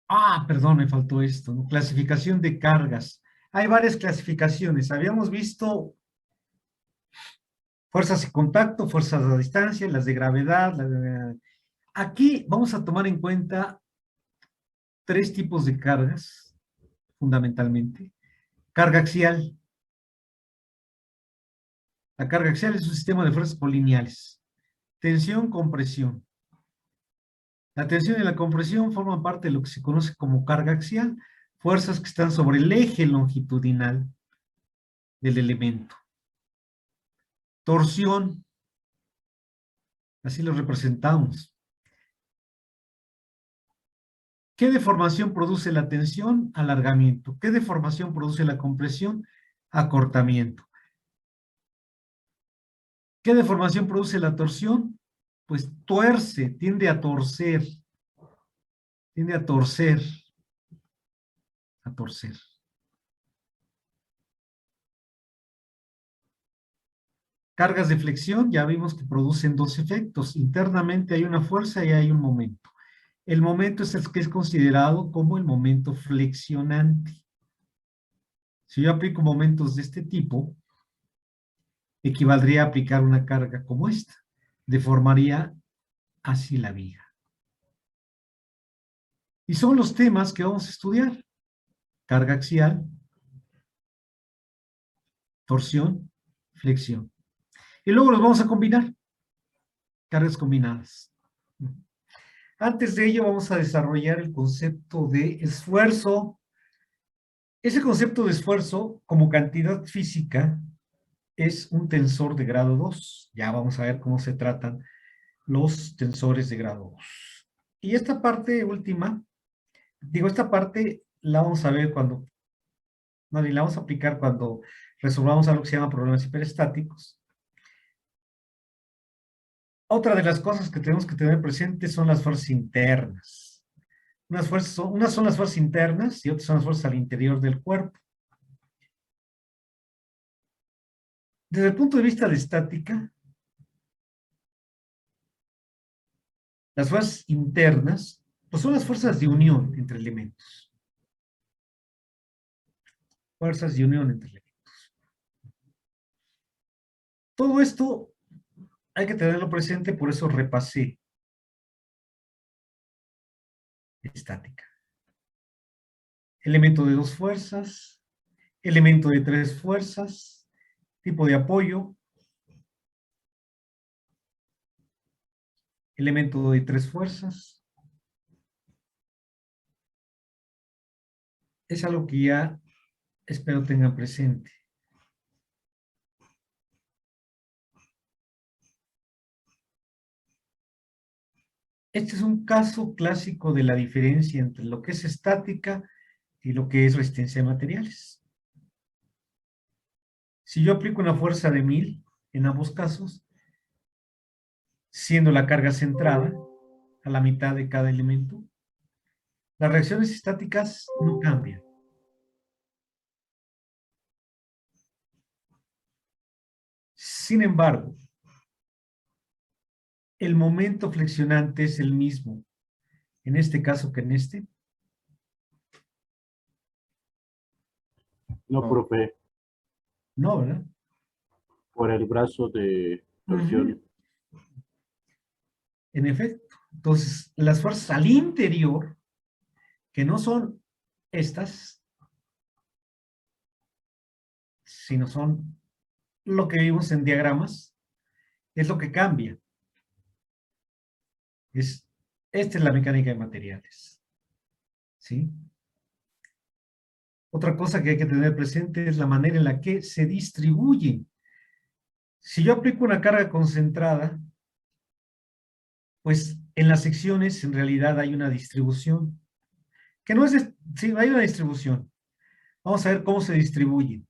Ah, perdón, me faltó esto, ¿no? Clasificación de cargas. Hay varias clasificaciones. Habíamos visto fuerzas de contacto, fuerzas a distancia, las de gravedad. Aquí vamos a tomar en cuenta 3 tipos de cargas, fundamentalmente. Carga axial. La carga axial es un sistema de fuerzas polineales. Tensión, compresión. La tensión y la compresión forman parte de lo que se conoce como carga axial, fuerzas que están sobre el eje longitudinal del elemento. Torsión, así lo representamos. ¿Qué deformación produce la tensión? Alargamiento. ¿Qué deformación produce la compresión? Acortamiento. ¿Qué deformación produce la torsión? Pues tuerce, tiende a torcer. Tiende a torcer. A torcer. Cargas de flexión, ya vimos que producen dos efectos. Internamente hay una fuerza y hay un momento. El momento es el que es considerado como el momento flexionante. Si yo aplico momentos de este tipo, equivaldría a aplicar una carga como esta. Deformaría así la viga. Y son los temas que vamos a estudiar. Carga axial, torsión, flexión. Y luego los vamos a combinar. Cargas combinadas. Antes de ello vamos a desarrollar el concepto de esfuerzo. Ese concepto de esfuerzo como cantidad física es un tensor de grado 2. Ya vamos a ver cómo se tratan los tensores de grado 2. Y esta parte última, esta parte la vamos a ver cuando, la vamos a aplicar cuando resolvamos algo que se llama problemas hiperestáticos. Otra de las cosas que tenemos que tener presentes son las fuerzas internas. Unas son las fuerzas internas y otras son las fuerzas al interior del cuerpo. Desde el punto de vista de estática, las fuerzas internas pues son las fuerzas de unión entre elementos. Fuerzas de unión entre elementos. Todo esto hay que tenerlo presente, por eso repasé estática. Elemento de dos fuerzas, elemento de tres fuerzas, tipo de apoyo, elemento de tres fuerzas. Es algo que ya espero tengan presente. Este es un caso clásico de la diferencia entre lo que es estática y lo que es resistencia de materiales. Si yo aplico una fuerza de 1000 en ambos casos, siendo la carga centrada a la mitad de cada elemento, las reacciones estáticas no cambian. Sin embargo, el momento flexionante es el mismo, en este caso que en este. No, profe, No, ¿verdad? por el brazo de torsión. En efecto. Entonces, las fuerzas al interior, que no son estas, sino son lo que vimos en diagramas, es lo que cambia. Esta es la mecánica de materiales. ¿Sí? Otra cosa que hay que tener presente es la manera en la que se distribuyen. Si yo aplico una carga concentrada, pues en las secciones en realidad hay una distribución. Que no es, sí, hay una distribución. Vamos a ver cómo se distribuye.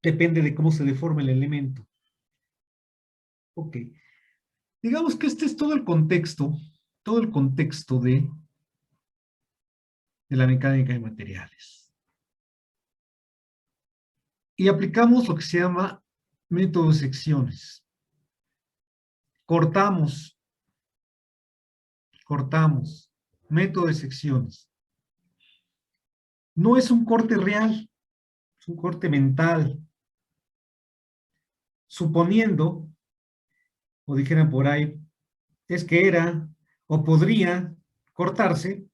Depende de cómo se deforme el elemento. Ok. Digamos que este es todo el contexto de la mecánica de materiales. Y aplicamos lo que se llama método de secciones. Cortamos, método de secciones. No es un corte real, es un corte mental. Suponiendo, o dijeran por ahí, es que era o podría cortarse,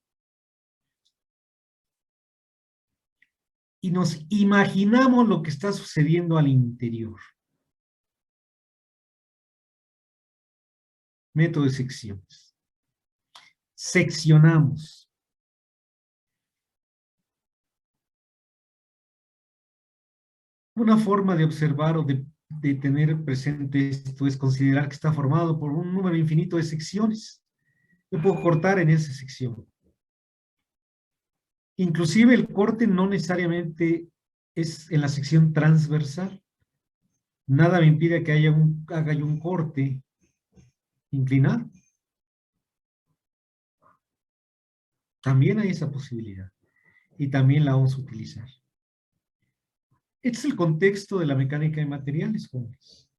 y nos imaginamos lo que está sucediendo al interior. Método de secciones. Seccionamos. Una forma de observar o de tener presente esto es considerar que está formado por un número infinito de secciones. Yo puedo cortar en esa sección. Inclusive el corte no necesariamente es en la sección transversal. Nada me impide que haga yo un corte inclinado. También hay esa posibilidad. Y también la vamos a utilizar. Este es el contexto de la mecánica de materiales, jóvenes.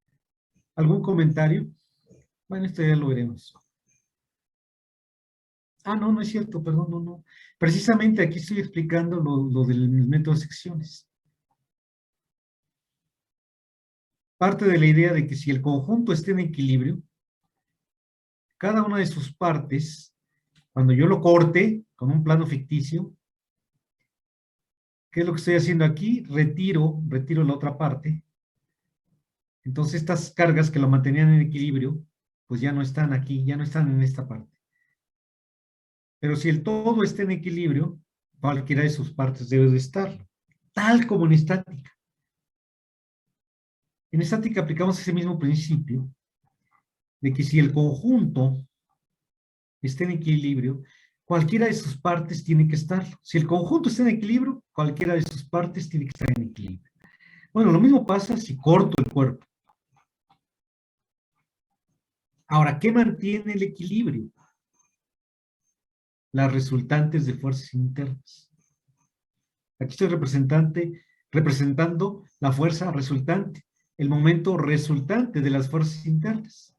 ¿Algún comentario? Bueno, esto ya lo veremos. Ah, no, no es cierto, perdón, no. Precisamente aquí estoy explicando lo del método de secciones. Parte de la idea de que si el conjunto está en equilibrio, cada una de sus partes, cuando yo lo corte con un plano ficticio, ¿qué es lo que estoy haciendo aquí? Retiro la otra parte. Entonces estas cargas que lo mantenían en equilibrio, pues ya no están aquí, ya no están en esta parte. Pero si el todo está en equilibrio, cualquiera de sus partes debe de estar, tal como en estática. En estática aplicamos ese mismo principio de que si el conjunto está en equilibrio, cualquiera de sus partes tiene que estar. Si el conjunto está en equilibrio, cualquiera de sus partes tiene que estar en equilibrio. Bueno, lo mismo pasa si corto el cuerpo. Ahora, ¿qué mantiene el equilibrio? Las resultantes de fuerzas internas. Aquí estoy representando la fuerza resultante, el momento resultante de las fuerzas internas.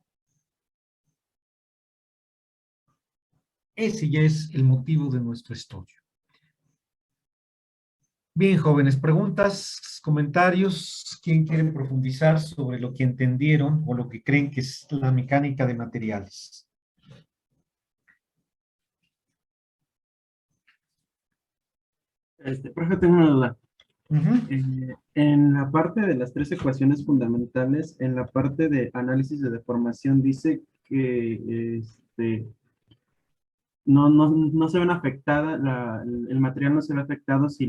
Ese ya es el motivo de nuestro estudio. Bien, jóvenes, preguntas, comentarios. ¿Quién quiere profundizar sobre lo que entendieron o lo que creen que es la mecánica de materiales? Profe, tengo una duda. En la parte de las 3 ecuaciones fundamentales, en la parte de análisis de deformación, dice que no se ven afectadas, el material no se ve afectado si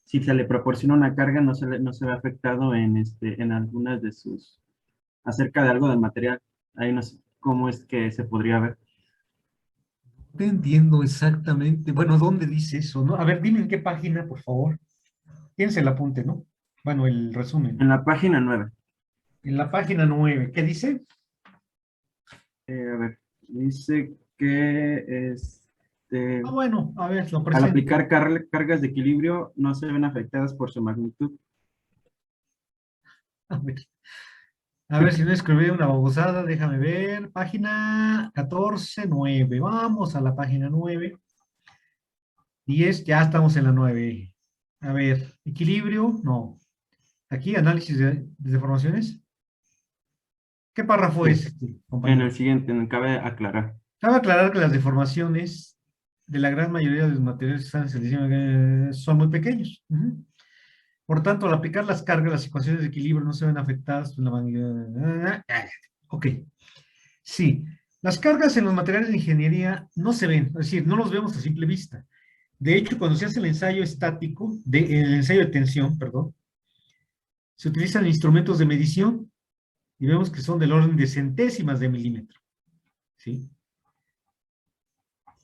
si se le proporciona una carga, no se ve afectado en algunas de sus, acerca de algo del material. Ahí no sé cómo es que se podría ver. No entiendo exactamente. Bueno, ¿dónde dice eso? ¿No? A ver, dime en qué página, por favor. Tienes el apunte, ¿no? Bueno, el resumen. En la página 9. En la página 9, ¿qué dice? A ver, dice que bueno, a ver, lo al presento. aplicar cargas de equilibrio no se ven afectadas por su magnitud. A ver si no escribí una babosada, déjame ver. Página 14, 9. Vamos a la página 9. 10, ya estamos en la 9. A ver, equilibrio, no. Aquí, análisis de deformaciones. ¿Qué párrafo es este, compañero? En el siguiente, cabe aclarar. Cabe aclarar que las deformaciones de la gran mayoría de los materiales que están en selección son muy pequeños. Por tanto, al aplicar las cargas, las ecuaciones de equilibrio no se ven afectadas por la magnitud. Ok. Sí, las cargas en los materiales de ingeniería no se ven, es decir, no los vemos a simple vista. De hecho, cuando se hace el ensayo estático, el ensayo de tensión, perdón, se utilizan instrumentos de medición y vemos que son del orden de centésimas de milímetro. ¿Sí?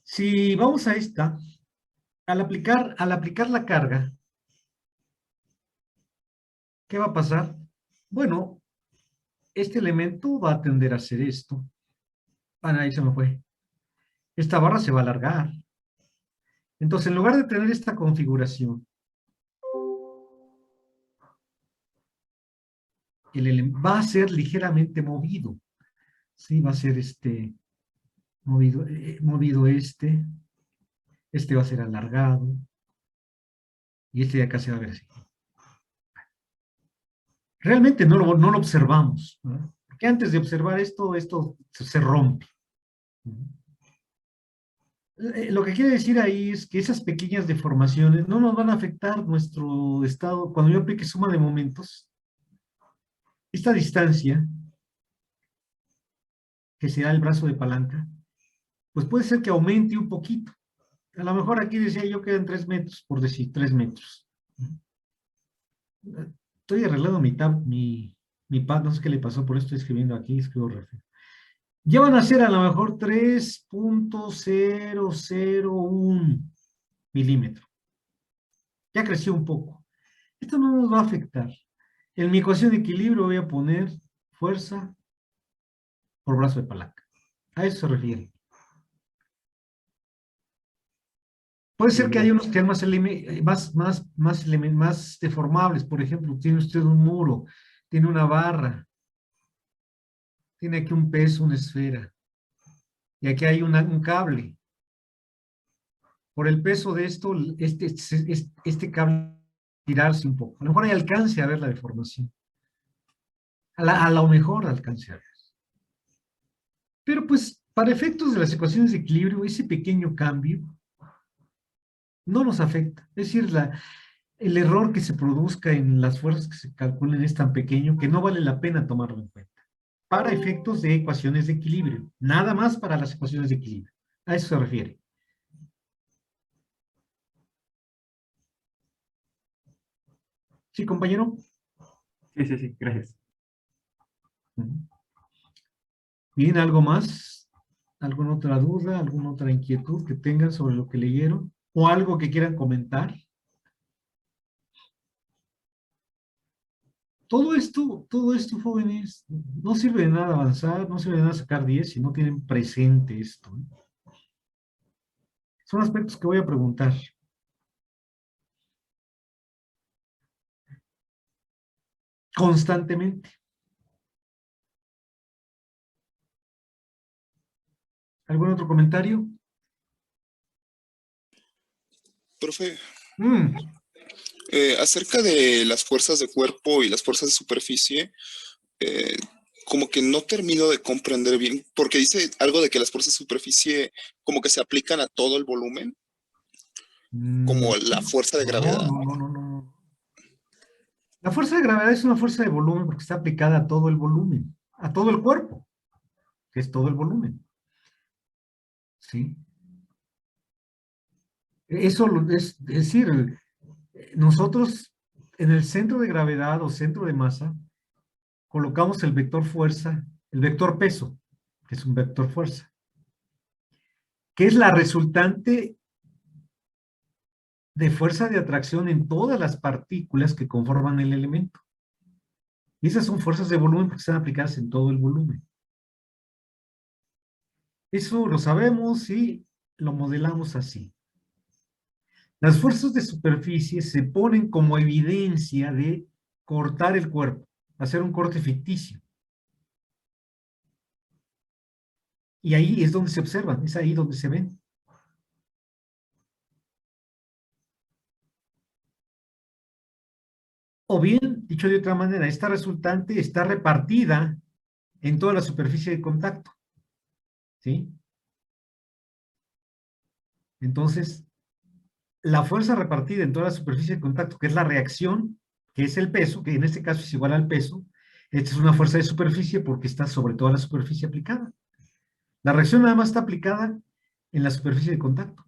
Si vamos a esta, al aplicar la carga, ¿qué va a pasar? Bueno, este elemento va a tender a hacer esto. Ahí se me fue. Esta barra se va a alargar. Entonces, en lugar de tener esta configuración, va a ser ligeramente movido. Sí, va a ser movido este va a ser alargado, y este de acá se va a ver así. Realmente no lo observamos, ¿no? Porque antes de observar esto se rompe. Lo que quiere decir ahí es que esas pequeñas deformaciones no nos van a afectar nuestro estado. Cuando yo aplique suma de momentos, esta distancia, que será el brazo de palanca, pues puede ser que aumente un poquito. A lo mejor aquí decía yo que eran 3 metros, por decir, 3 metros. Estoy arreglando mi pad, no sé qué le pasó, por eso estoy escribiendo aquí, escribo re feo. Ya van a ser a lo mejor 3.001 milímetros. Ya creció un poco. Esto no nos va a afectar. En mi ecuación de equilibrio voy a poner fuerza por brazo de palanca. A eso se refiere. Puede ser que haya unos que sean más deformables. Por ejemplo, tiene usted un muro, tiene una barra, tiene aquí un peso, una esfera. Y aquí hay un cable. Por el peso de esto, este cable tirarse un poco. A lo mejor hay alcance a ver la deformación. A lo mejor alcance a ver. Pero pues, para efectos de las ecuaciones de equilibrio, ese pequeño cambio no nos afecta. Es decir, el error que se produzca en las fuerzas que se calculen es tan pequeño que no vale la pena tomarlo en cuenta. Para efectos de ecuaciones de equilibrio. Nada más para las ecuaciones de equilibrio. A eso se refiere. ¿Sí, compañero? Sí, gracias. Bien, ¿algo más? ¿Alguna otra duda? ¿Alguna otra inquietud que tengan sobre lo que leyeron? ¿O algo que quieran comentar? Todo esto, jóvenes, no sirve de nada avanzar, no sirve de nada sacar 10 si no tienen presente esto. Son aspectos que voy a preguntar. Constantemente. ¿Algún otro comentario? Profe, acerca de las fuerzas de cuerpo y las fuerzas de superficie, como que no termino de comprender bien, porque dice algo de que las fuerzas de superficie como que se aplican a todo el volumen, como la fuerza de gravedad. No. La fuerza de gravedad es una fuerza de volumen porque está aplicada a todo el volumen, a todo el cuerpo, que es todo el volumen. ¿Sí? Eso es decir, nosotros en el centro de gravedad o centro de masa colocamos el vector fuerza, el vector peso, que es un vector fuerza, que es la resultante de fuerza de atracción en todas las partículas que conforman el elemento. Y esas son fuerzas de volumen porque están aplicadas en todo el volumen. Eso lo sabemos y lo modelamos así. Las fuerzas de superficie se ponen como evidencia de cortar el cuerpo, hacer un corte ficticio. Y ahí es donde se observan, es ahí donde se ven. O bien, dicho de otra manera, esta resultante está repartida en toda la superficie de contacto. ¿Sí? Entonces, la fuerza repartida en toda la superficie de contacto, que es la reacción, que es el peso, que en este caso es igual al peso, esta es una fuerza de superficie porque está sobre toda la superficie aplicada. La reacción nada más está aplicada en la superficie de contacto.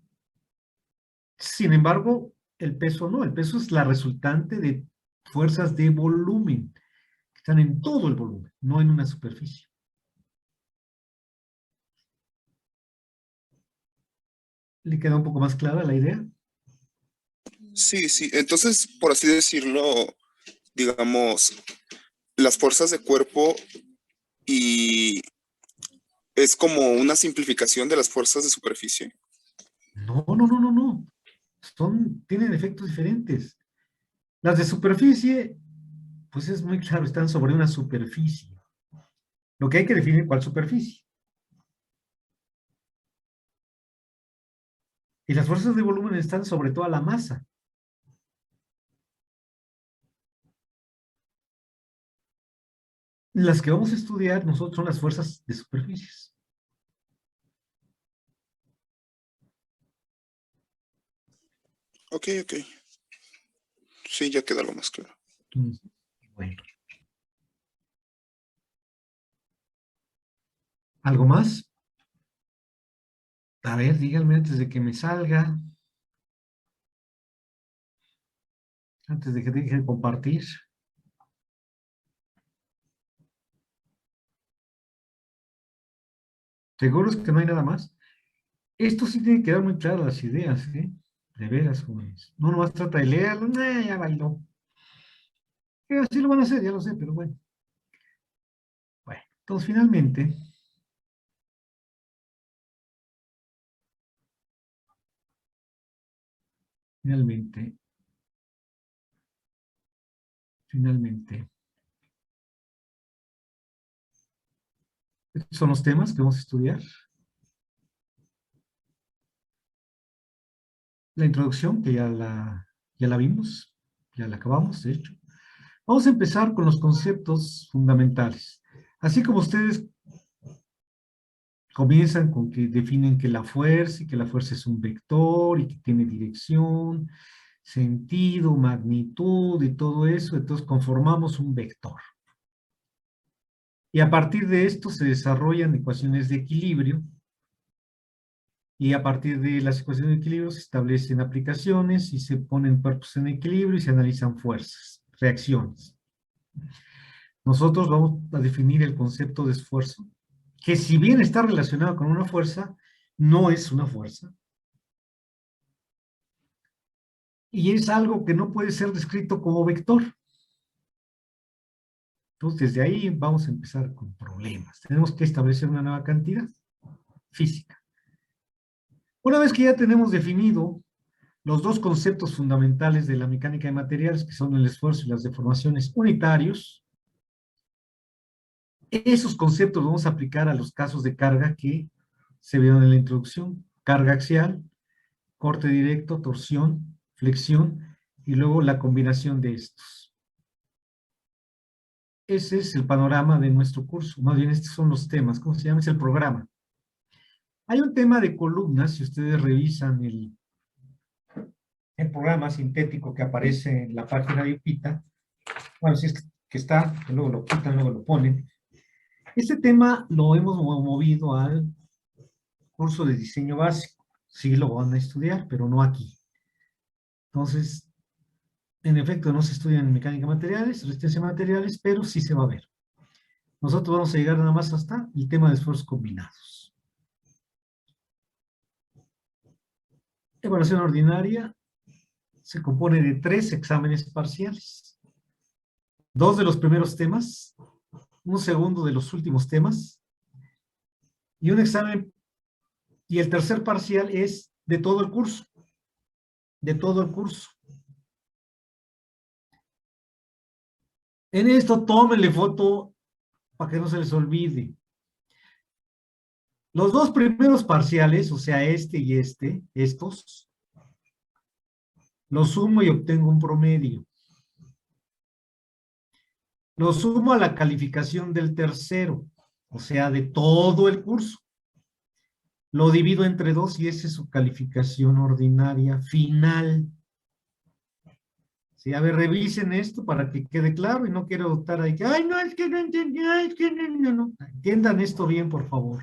Sin embargo, el peso no, el peso es la resultante de fuerzas de volumen, que están en todo el volumen, no en una superficie. ¿Le queda un poco más clara la idea? Sí, entonces, por así decirlo, digamos, las fuerzas de cuerpo y es como una simplificación de las fuerzas de superficie. No. Tienen efectos diferentes. Las de superficie, pues es muy claro, están sobre una superficie. Lo que hay que definir cuál superficie. Y las fuerzas de volumen están sobre toda la masa. Las que vamos a estudiar nosotros son las fuerzas de superficies. Ok. Sí, ya queda lo más claro. Bueno. ¿Algo más? A ver, díganme antes de que me salga. Antes de que deje de compartir. ¿Seguros que no hay nada más? Esto sí tiene que quedar muy claras las ideas, ¿eh? De veras, jóvenes. No nomás trata de leerlo, ya bailó. Así lo van a hacer, ya lo sé, pero bueno. Bueno, entonces finalmente, estos son los temas que vamos a estudiar. La introducción, que ya la vimos, ya la acabamos, de hecho. Vamos a empezar con los conceptos fundamentales. Así como ustedes comienzan con que definen que la fuerza, y que la fuerza es un vector, y que tiene dirección, sentido, magnitud, y todo eso, entonces conformamos un vector. Y a partir de esto se desarrollan ecuaciones de equilibrio, y a partir de las ecuaciones de equilibrio se establecen aplicaciones, y se ponen cuerpos en equilibrio, y se analizan fuerzas, reacciones. Nosotros vamos a definir el concepto de esfuerzo, que si bien está relacionado con una fuerza, no es una fuerza. Y es algo que no puede ser descrito como vector. Entonces, desde ahí vamos a empezar con problemas. Tenemos que establecer una nueva cantidad física. Una vez que ya tenemos definido los dos conceptos fundamentales de la mecánica de materiales, que son el esfuerzo y las deformaciones unitarios, esos conceptos los vamos a aplicar a los casos de carga que se vieron en la introducción. Carga axial, corte directo, torsión, flexión, y luego la combinación de estos. Ese es el panorama de nuestro curso. Más bien, estos son los temas. ¿Cómo se llama? Es el programa. Hay un tema de columnas, si ustedes revisan el programa sintético que aparece en la página de UPITA. Bueno, si es que está, que luego lo quitan, luego lo ponen. Este tema lo hemos movido al curso de diseño básico. Sí lo van a estudiar, pero no aquí. Entonces, en efecto, no se estudian mecánica de materiales, resistencia de materiales, pero sí se va a ver. Nosotros vamos a llegar nada más hasta el tema de esfuerzos combinados. Evaluación ordinaria se compone de 3 exámenes parciales. 2 de los primeros temas, un segundo de los últimos temas, y un examen, y el tercer parcial es de todo el curso. De todo el curso. En esto tómenle foto para que no se les olvide. Los 2 primeros parciales, o sea, este y estos, los sumo y obtengo un promedio. Lo sumo a la calificación del tercero, o sea, de todo el curso. Lo divido entre 2 y esa es su calificación ordinaria final. Sí, a ver, revisen esto para que quede claro y no quiero estar ahí que, ay, no, es que no entendí, ay, es que no. Entiendan esto bien, por favor.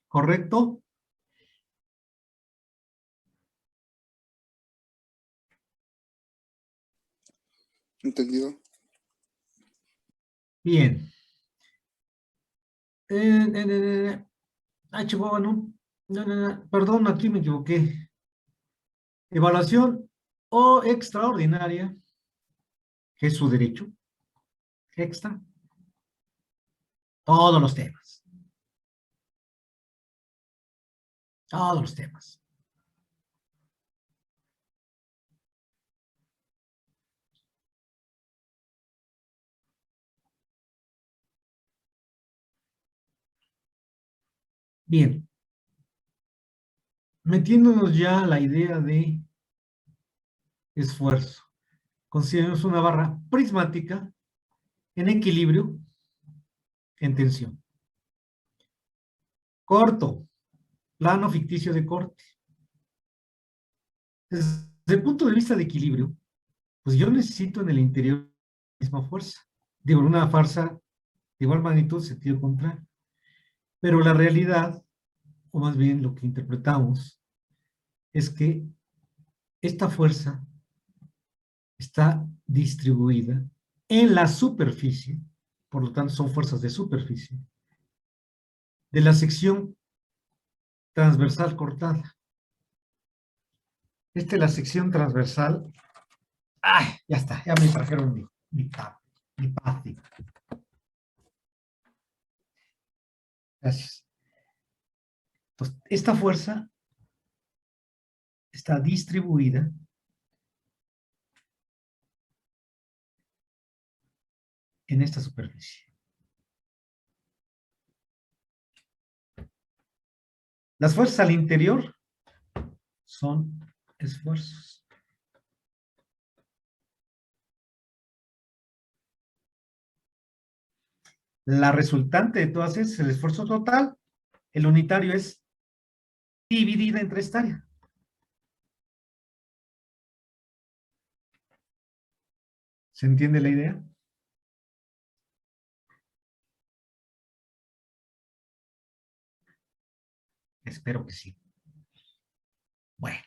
¿Correcto? ¿Entendido? Bien. Chihuahua, no. No. Perdón, aquí me equivoqué. Evaluación o extraordinaria, que es su derecho. Extra. Todos los temas. Todos los temas. Bien. Metiéndonos ya a la idea de esfuerzo. Consideremos una barra prismática en equilibrio, en tensión. Corto, plano ficticio de corte. Desde el punto de vista de equilibrio, pues yo necesito en el interior la misma fuerza. Digo, una fuerza de igual magnitud, sentido contrario. Pero la realidad, o más bien lo que interpretamos, es que esta fuerza está distribuida en la superficie, por lo tanto son fuerzas de superficie, de la sección transversal cortada. Esta es la sección transversal. ¡Ay! Ya está, ya me trajeron mi pad. Gracias. Entonces, esta fuerza está distribuida en esta superficie. Las fuerzas al interior son esfuerzos. La resultante de todas es el esfuerzo total. El unitario es dividida entre esta área. ¿Se entiende la idea? Espero que sí. Bueno.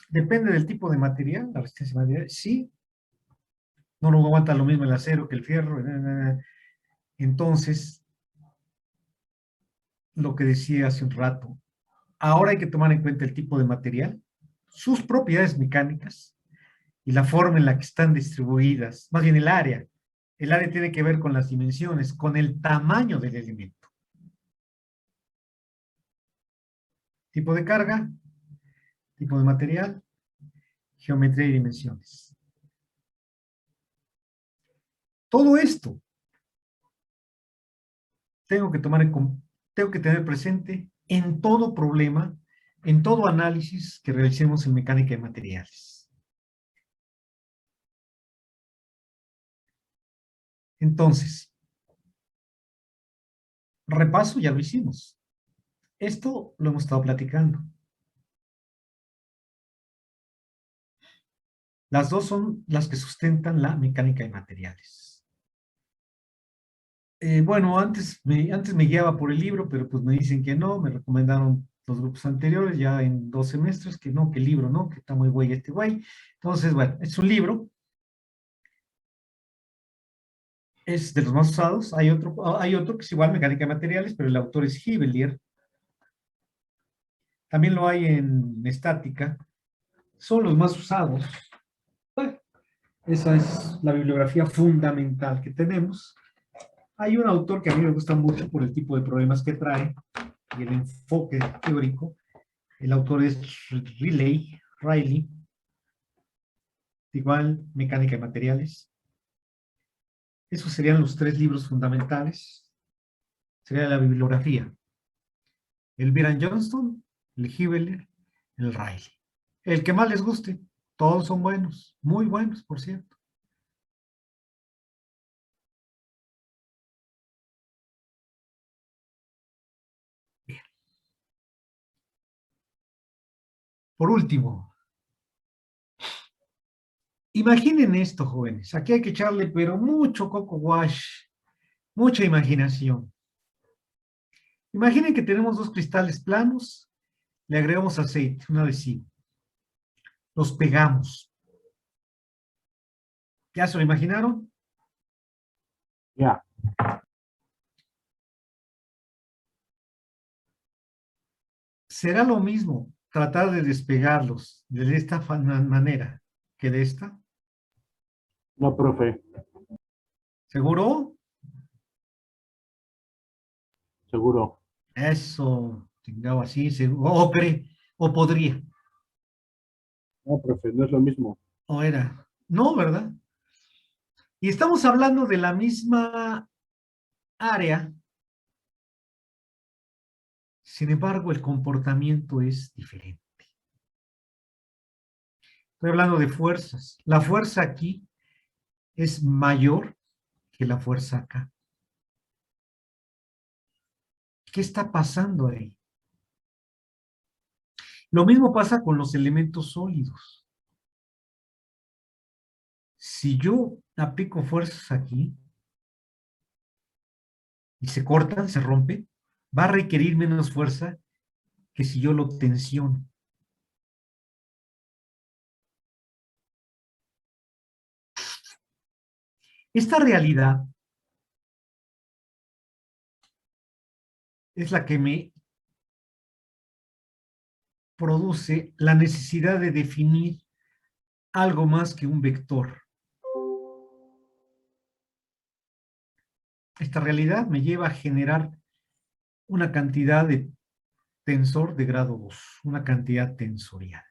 Depende del tipo de material, la resistencia de material, sí. No lo aguanta lo mismo el acero que el fierro. Entonces, lo que decía hace un rato, ahora hay que tomar en cuenta el tipo de material, sus propiedades mecánicas y la forma en la que están distribuidas, más bien el área. El área tiene que ver con las dimensiones, con el tamaño del elemento. Tipo de carga, tipo de material, geometría y dimensiones. Todo esto tengo que tener presente en todo problema, en todo análisis que realicemos en mecánica de materiales. Entonces, repaso, ya lo hicimos. Esto lo hemos estado platicando. Las dos son las que sustentan la mecánica de materiales. Bueno, antes me guiaba por el libro, pero pues me dicen que no, me recomendaron los grupos anteriores, ya en 2 semestres, que no, que el libro no, que está muy güey este güey. Entonces, bueno, es un libro. Es de los más usados. Hay otro que es igual, mecánica de materiales, pero el autor es Hibelier. También lo hay en estática. Son los más usados. Bueno, esa es la bibliografía fundamental que tenemos. Hay un autor que a mí me gusta mucho por el tipo de problemas que trae y el enfoque teórico. El autor es Riley. Igual, mecánica de materiales. Esos serían los 3 libros fundamentales. Sería la bibliografía. El Byron Johnston, el Hibelier, el Riley. El que más les guste. Todos son buenos. Muy buenos, por cierto. Bien. Por último, imaginen esto, jóvenes. Aquí hay que echarle, pero mucho coco wash, mucha imaginación. Imaginen que tenemos 2 cristales planos, le agregamos aceite, un adhesivo. Los pegamos. ¿Ya se lo imaginaron? Ya. ¿Será lo mismo tratar de despegarlos de esta manera que de esta? No, profe. ¿Seguro? Seguro. Eso, chingado así, o cree, o podría. No, profe, no es lo mismo. O era. No, ¿verdad? Y estamos hablando de la misma área. Sin embargo, el comportamiento es diferente. Estoy hablando de fuerzas. La fuerza aquí es mayor que la fuerza acá. ¿Qué está pasando ahí? Lo mismo pasa con los elementos sólidos. Si yo aplico fuerzas aquí y se cortan, se rompe, va a requerir menos fuerza que si yo lo tensiono. Esta realidad es la que me produce la necesidad de definir algo más que un vector. Esta realidad me lleva a generar una cantidad de tensor de grado 2, una cantidad tensorial.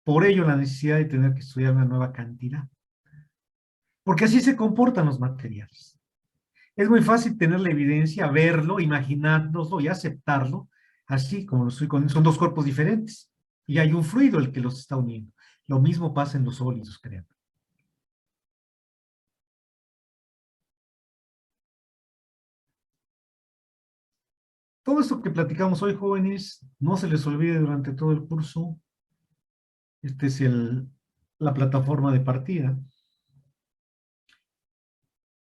Por ello la necesidad de tener que estudiar una nueva cantidad. Porque así se comportan los materiales. Es muy fácil tener la evidencia, verlo, imaginárnoslo y aceptarlo, así como lo estoy con, son dos cuerpos diferentes. Y hay un fluido el que los está uniendo. Lo mismo pasa en los sólidos, créanme. Todo esto que platicamos hoy, jóvenes, no se les olvide durante todo el curso. Esta es la plataforma de partida.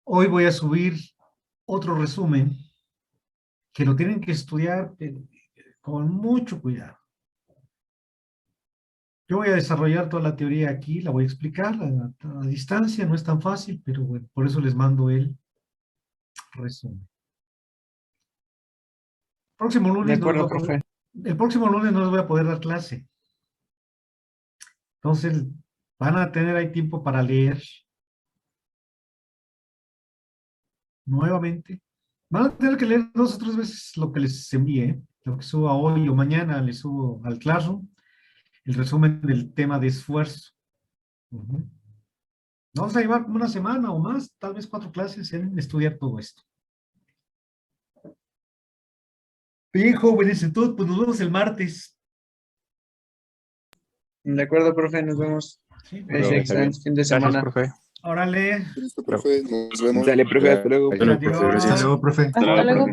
Hoy voy a subir otro resumen que lo tienen que estudiar con mucho cuidado. Yo voy a desarrollar toda la teoría aquí, la voy a explicar a distancia, no es tan fácil, pero bueno, por eso les mando el resumen. Próximo lunes De acuerdo, profe. El próximo lunes no les voy a poder dar clase. Entonces, van a tener ahí tiempo para leer nuevamente. Van a tener que leer 2 o 3 veces lo que les envíe, lo que suba hoy o mañana, les subo al Classroom, el resumen del tema de esfuerzo. Vamos a llevar una semana o más, tal vez 4 clases en estudiar todo esto. Bien, jóvenes, entonces pues nos vemos el martes. De acuerdo, profe, nos vemos. Sí, Excelente fin de semana. Gracias, profe. Órale. Listo, profe, nos vemos. Dale, profe, hasta luego. Adiós. Hasta luego, profe. Hasta luego.